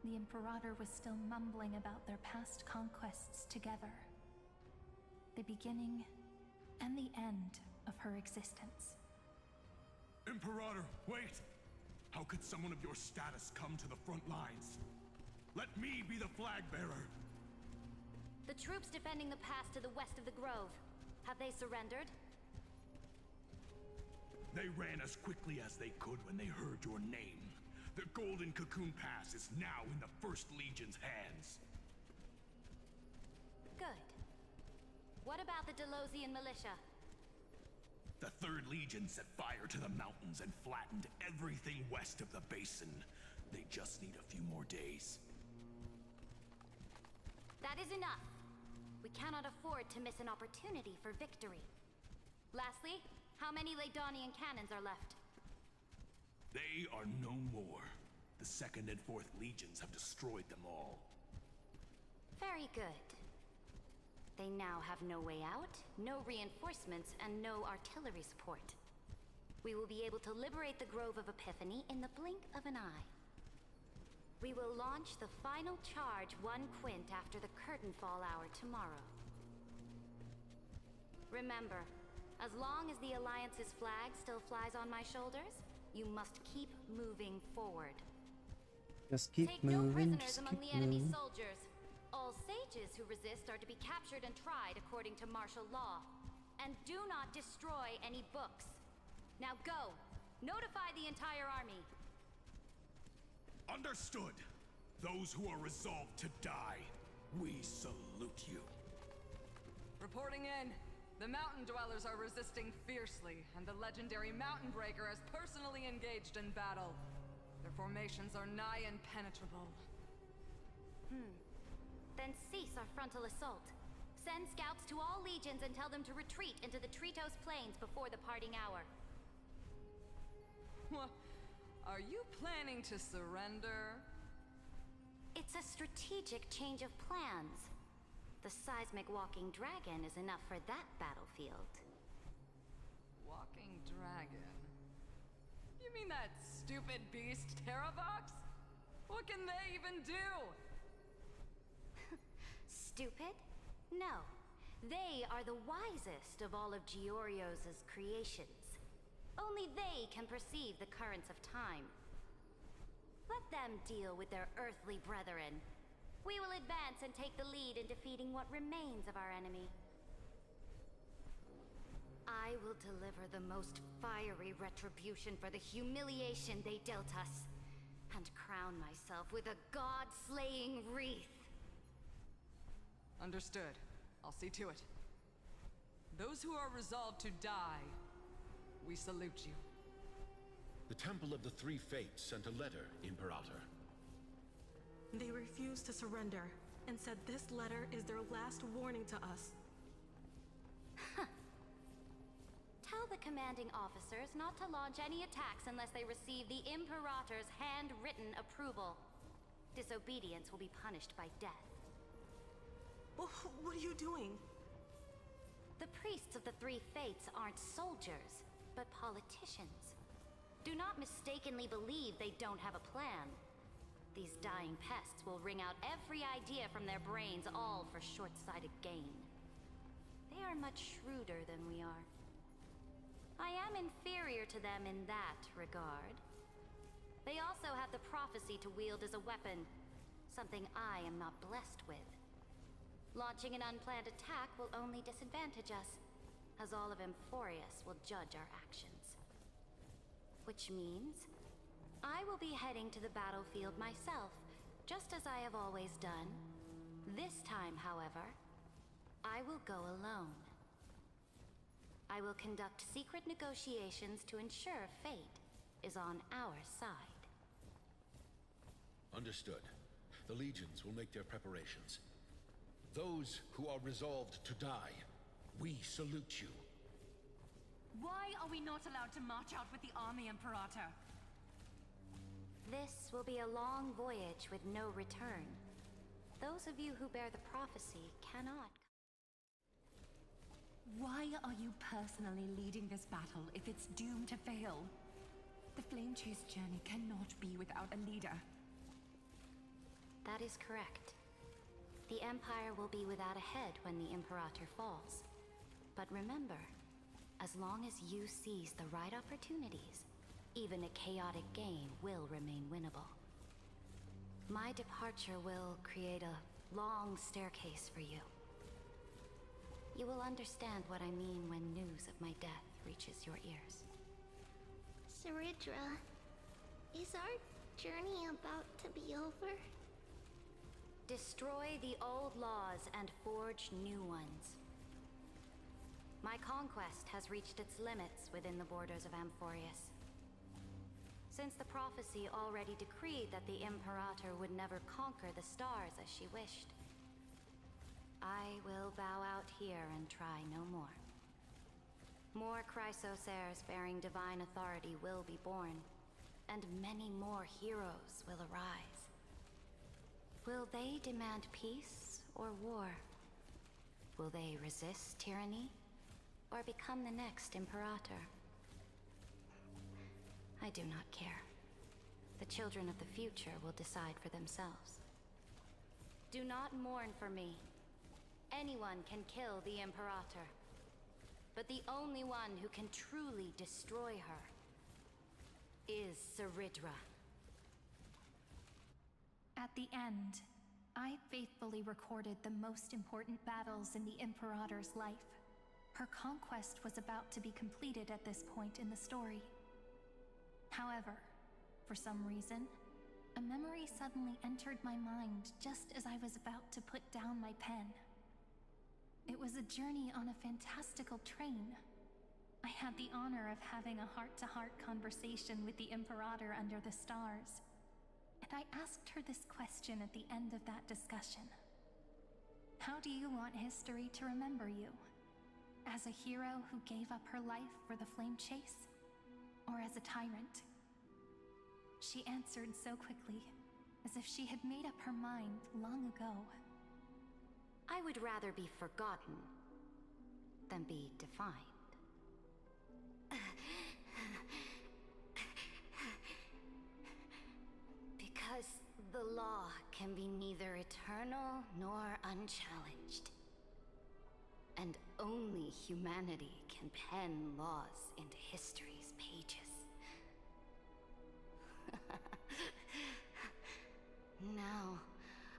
the Imperator was still mumbling about their past conquests together. The beginning and the end of her existence. Imperator, wait! How could someone of your status come to the front lines? Let me be the flag bearer! The troops defending the pass to the west of the Grove, have they surrendered? They ran as quickly as they could when they heard your name. The Golden Cocoon Pass is now in the First Legion's hands. Good. What about the Delosian militia? The Third Legion set fire to the mountains and flattened everything west of the basin. They just need a few more days. That is enough. We cannot afford to miss an opportunity for victory. Lastly, how many Ladonian cannons are left? They are no more. The Second and Fourth Legions have destroyed them all. Very good. They now have no way out, no reinforcements, and no artillery support. We will be able to liberate the Grove of Epiphany in the blink of an eye. We will launch the final charge 1 quint after the curtain fall hour tomorrow. Remember, as long as the Alliance's flag still flies on my shoulders, you must keep moving forward. Just keep Take moving, no prisoners just among keep the enemy moving. soldiers. All sages who resist are to be captured and tried according to martial law. And do not destroy any books. Now go! Notify the entire army! Understood! Those who are resolved to die, We salute you. Reporting in. The mountain dwellers are resisting fiercely, and the legendary Mountain Breaker has personally engaged in battle. Their formations are nigh impenetrable. Then cease our frontal assault. Send scouts to all legions and tell them to retreat into the Tritos Plains before the parting hour. What? Are you planning to surrender? It's a strategic change of plans. The seismic walking dragon is enough for that battlefield. Walking dragon? You mean that stupid beast, Terravox? What can they even do? Stupid? No. They are the wisest of all of Giorio's creations. Only they can perceive the currents of time. Let them deal with their earthly brethren. We will advance and take the lead in defeating what remains of our enemy. I will deliver the most fiery retribution for the humiliation they dealt us, and crown myself with a god-slaying wreath. Understood. I'll see to it. Those who are resolved to die, we salute you. The Temple of the Three Fates sent a letter, Imperator. They refused to surrender, and said this letter is their last warning to us. Tell the commanding officers not to launch any attacks unless they receive the Imperator's handwritten approval. Disobedience will be punished by death. What are you doing? The priests of the Three Fates aren't soldiers, but politicians. Do not mistakenly believe they don't have a plan. These dying pests will wring out every idea from their brains, all for short-sighted gain. They are much shrewder than we are. I am inferior to them in that regard. They also have the prophecy to wield as a weapon, something I am not blessed with. Launching an unplanned attack will only disadvantage us, as all of Amphorius will judge our actions. Which means I will be heading to the battlefield myself, just as I have always done. This time, however, I will go alone. I will conduct secret negotiations to ensure fate is on our side. Understood. The legions will make their preparations. Those who are resolved to die, we salute you. Why are we not allowed to march out with the army, Imperator? This will be a long voyage with no return. Those of you who bear the prophecy cannot. Why are you personally leading this battle if it's doomed to fail? The Flame Chase journey cannot be without a leader. That is correct. The Empire will be without a head when the Imperator falls. But remember, as long as you seize the right opportunities, even a chaotic game will remain winnable. My departure will create a long staircase for you. You will understand what I mean when news of my death reaches your ears. Saridra, is our journey about to be over? Destroy the old laws and forge new ones. My conquest has reached its limits within the borders of Amphorius. Since the prophecy already decreed that the Imperator would never conquer the stars as she wished, I will bow out here and try no more. More Chrysosairs bearing divine authority will be born, and many more heroes will arise. Will they demand peace or war? Will they resist tyranny or become the next Imperator? I do not care. The children of the future will decide for themselves. Do not mourn for me. Anyone can kill the Imperator, but the only one who can truly destroy her is Saridra. At the end, I faithfully recorded the most important battles in the Imperator's life. Her conquest was about to be completed at this point in the story. However, for some reason, a memory suddenly entered my mind just as I was about to put down my pen. It was a journey on a fantastical train. I had the honor of having a heart-to-heart conversation with the Imperator under the stars, and I asked her this question at the end of that discussion. How do you want history to remember you? As a hero who gave up her life for the flame chase? Or as a tyrant? She answered so quickly, as if she had made up her mind long ago. I would rather be forgotten than be defined. Because the law can be neither eternal nor unchallenged. And only humanity can pen laws into history's pages. Now,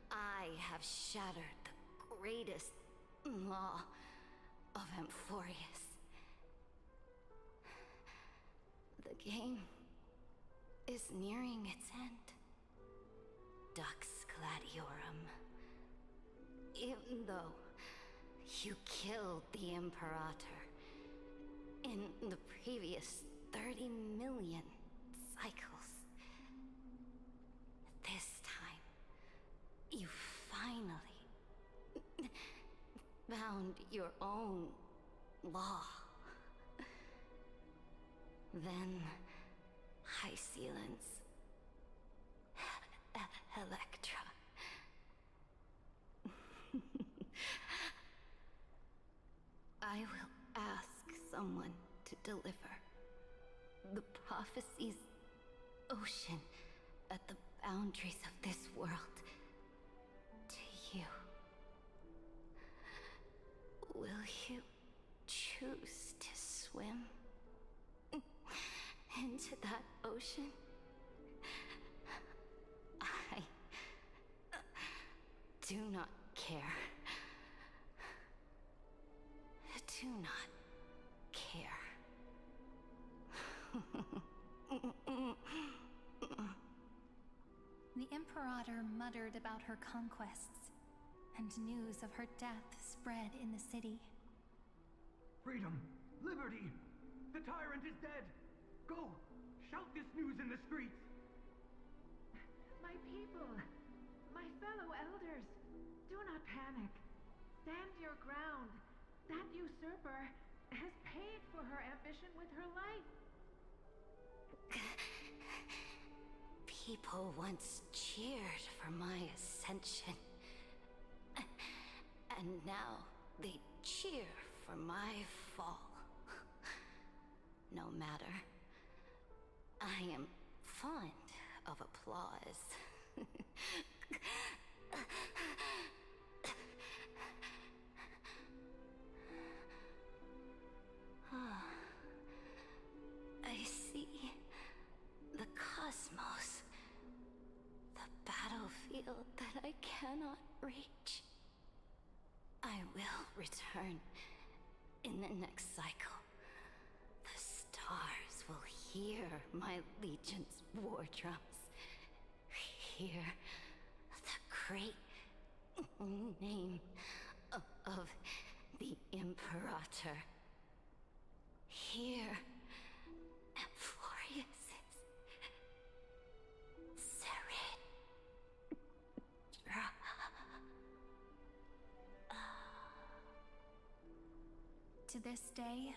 I have shattered the greatest law of Amphorius. The game is nearing its end. Dux Gladiorum. Even though you killed the Imperator in the previous 30 million cycles, this time, you finally found your own law. Then, High Sealants, Electra. I will ask someone to deliver the prophecy's ocean at the boundaries of this world to you. Will you choose to swim into that ocean? I do not care. Do not care. The Imperator muttered about her conquests, and news of her death spread in the city. Freedom! Liberty! The tyrant is dead! Go! Shout this news in the streets! My people! My fellow elders! Do not panic. Stand your ground. That usurper has paid for her ambition with her life. People once cheered for my ascension. And now they cheer for my fall. No matter. I am fond of applause. I see the cosmos, the battlefield that I cannot reach. I will return in the next cycle. The stars will hear my legion's war drums. Hear the great name of the Imperator. Hear Amphorius's To this day,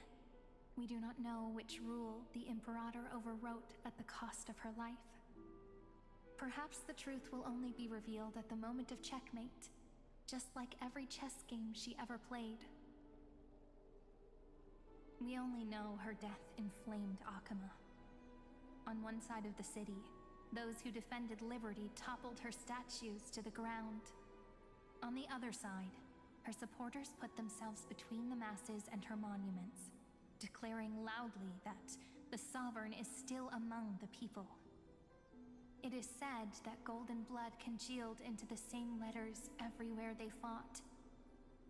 we do not know which rule the Imperator overwrote at the cost of her life. Perhaps the truth will only be revealed at the moment of checkmate, just like every chess game she ever played. We only know her death inflamed Akama. On one side of the city, those who defended liberty toppled her statues to the ground. On the other side, her supporters put themselves between the masses and her monuments, declaring loudly that the Sovereign is still among the people. It is said that golden blood congealed into the same letters everywhere they fought.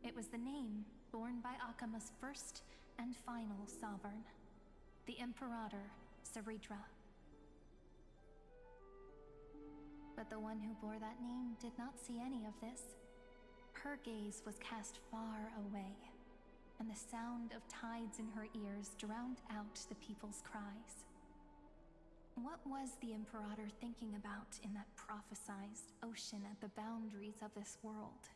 It was the name borne by Akama's first and final Sovereign, the Imperator Ceridra. But the one who bore that name did not see any of this. Her gaze was cast far away, and the sound of tides in her ears drowned out the people's cries. What was the Imperator thinking about in that prophesized ocean at the boundaries of this world?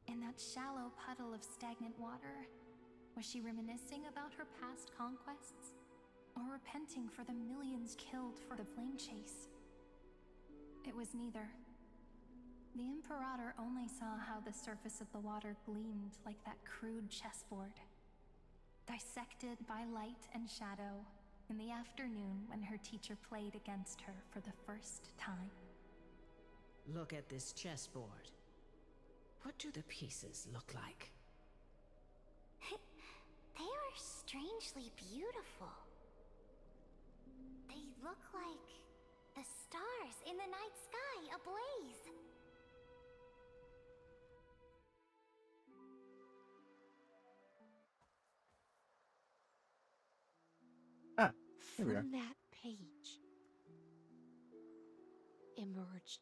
In that shallow puddle of stagnant water, was she reminiscing about her past conquests? Or repenting for the millions killed for the flame chase? It was neither. The Imperator only saw how the surface of the water gleamed like that crude chessboard, dissected by light and shadow in the afternoon when her teacher played against her for the first time. Look at this chessboard. What do the pieces look like? They are strangely beautiful. They look like the stars in the night sky ablaze. Ah, here we are. From that page emerged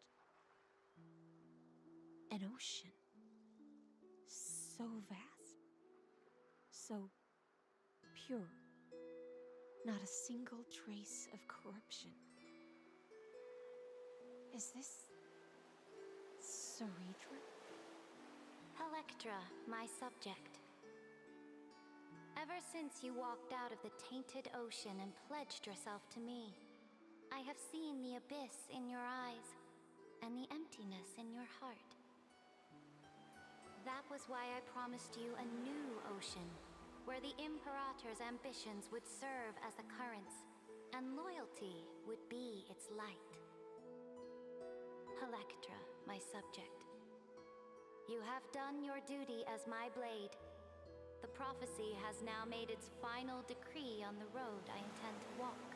an ocean so vast, so pure, not a single trace of corruption. Is this Ceredra? Electra, my subject. Ever since you walked out of the tainted ocean and pledged yourself to me, I have seen the abyss in your eyes and the emptiness in your heart. That was why I promised you a new ocean, where the Imperator's ambitions would serve as the currents, and loyalty would be its light. Electra, my subject. You have done your duty as my blade. The prophecy has now made its final decree on the road I intend to walk.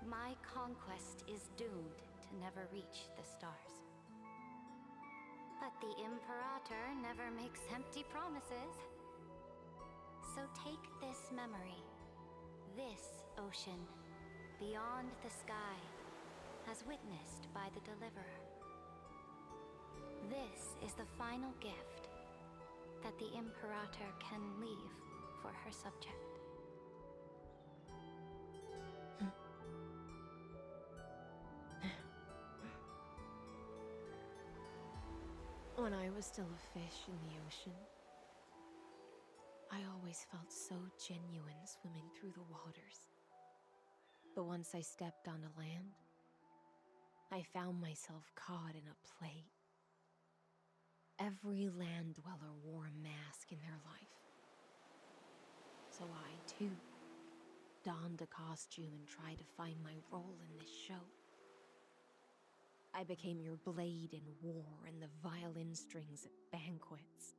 My conquest is doomed to never reach the stars. But the Imperator never makes empty promises. So take this memory, this ocean, beyond the sky, as witnessed by the Deliverer. This is the final gift that the Imperator can leave for her subject. When I was still a fish in the ocean, I always felt so genuine swimming through the waters. But once I stepped onto land, I found myself caught in a play. Every land dweller wore a mask in their life. So I, too, donned a costume and tried to find my role in this show. I became your blade in war and the violin strings at banquets.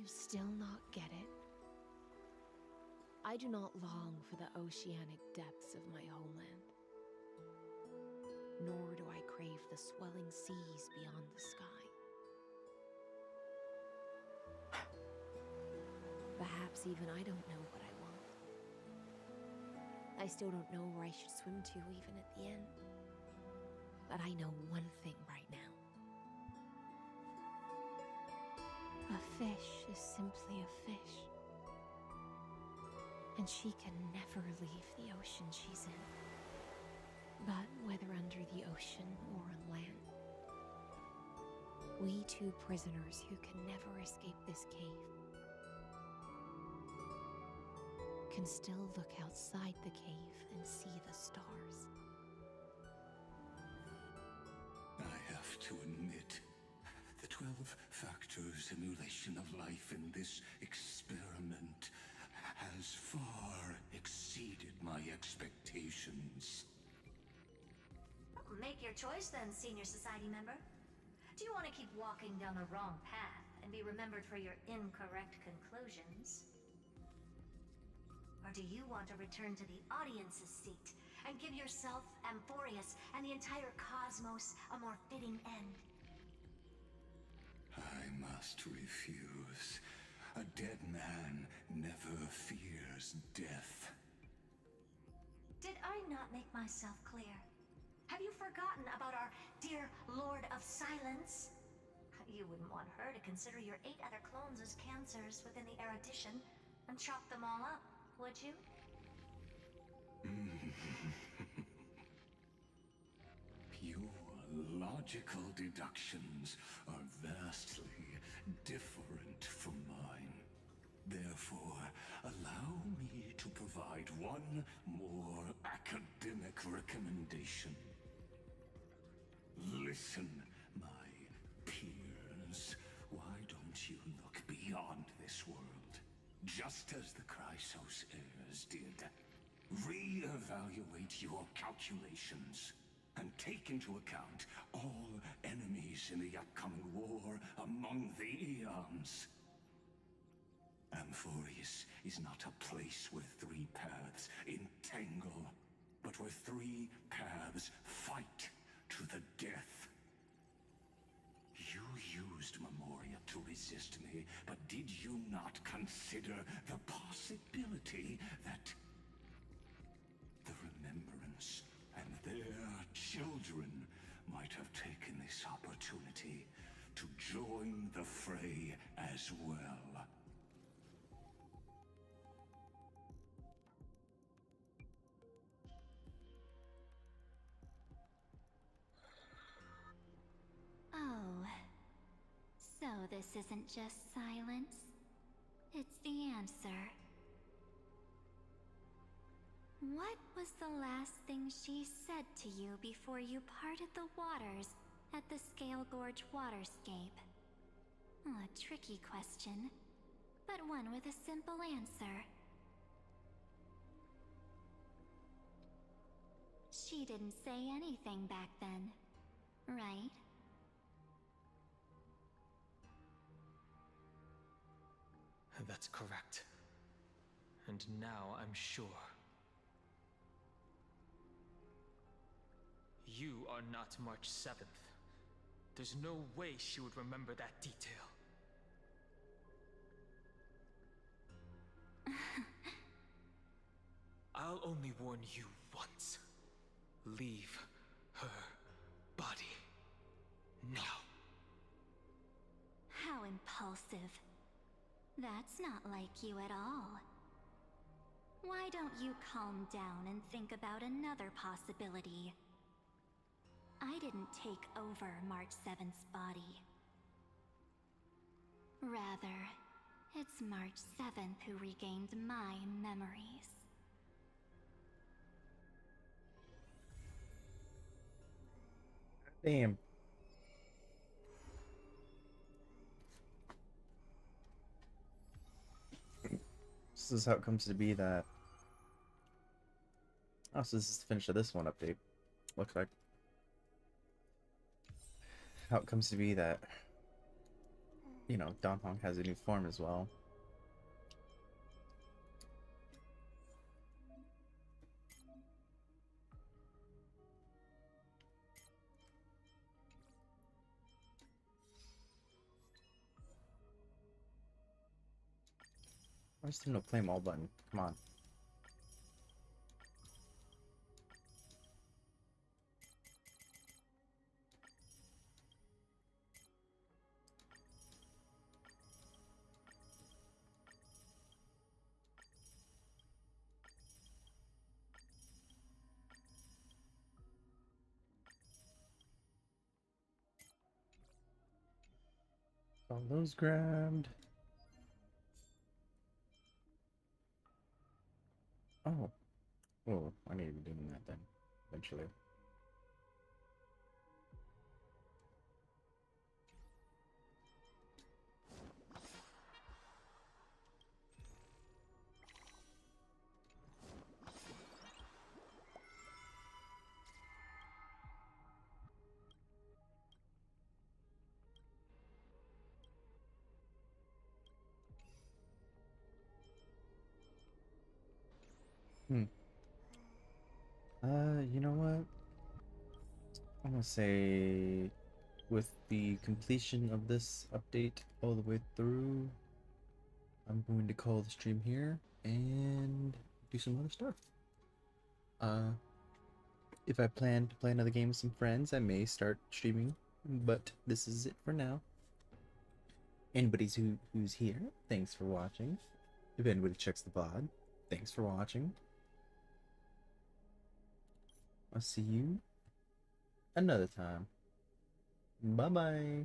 you still not get it? I do not long for the oceanic depths of my homeland. Nor do I crave the swelling seas beyond the sky. Perhaps even I don't know what I want. I still don't know where I should swim to even at the end. But I know one thing right now. A fish is simply a fish. And she can never leave the ocean she's in. But whether under the ocean or on land, we two prisoners who can never escape this cave can still look outside the cave and see the stars. I have to admit, the 12-factor simulation of life in this experiment has far exceeded my expectations. Make your choice then, Senior Society member. Do you want to keep walking down the wrong path and be remembered for your incorrect conclusions? Or do you want to return to the audience's seat and give yourself, Amphorius, and the entire cosmos a more fitting end? I must refuse. A dead man never fears death. Did I not make myself clear? Have you forgotten about our dear Lord of Silence? You wouldn't want her to consider your 8 other clones as cancers within the erudition and chop them all up, would you? Your logical deductions are vastly different from mine. Therefore, allow me to provide one more academic recommendation. Listen, my peers. Why don't you look beyond this world? Just as the Chrysos heirs did. Re-evaluate your calculations and take into account all enemies in the upcoming war among the eons. Amphorius is not a place where 3 paths entangle, but where 3 paths fight to the death. You used Memoria to resist me, but did you not consider the possibility that the Remembrance and their children might have taken this opportunity to join the fray as well? Oh. So this isn't just silence. It's the answer. What was the last thing she said to you before you parted the waters at the Scale Gorge waterscape? A tricky question, but one with a simple answer. She didn't say anything back then, right? That's correct. And now I'm sure. You are not March 7th. There's no way she would remember that detail. I'll only warn you once. Leave her body. Now. How impulsive. That's not like you at all. Why don't you calm down and think about another possibility? I didn't take over March 7th's body. Rather, it's March 7th who regained my memories. Damn. This is how it comes to be that... Oh, so this is the finish of this one update. Looks like. How it comes to be that you know, Don Hong has a new form as well. Where's the no claim all button? Come on. All those grabbed. Oh. Oh, I need to be doing that then, eventually. You know what? I'm gonna say with the completion of this update all the way through, I'm going to call the stream here and do some other stuff. If I plan to play another game with some friends, I may start streaming, but this is it for now. Anybody who's here, thanks for watching. If anybody checks the VOD, thanks for watching. I'll see you another time. Bye-bye.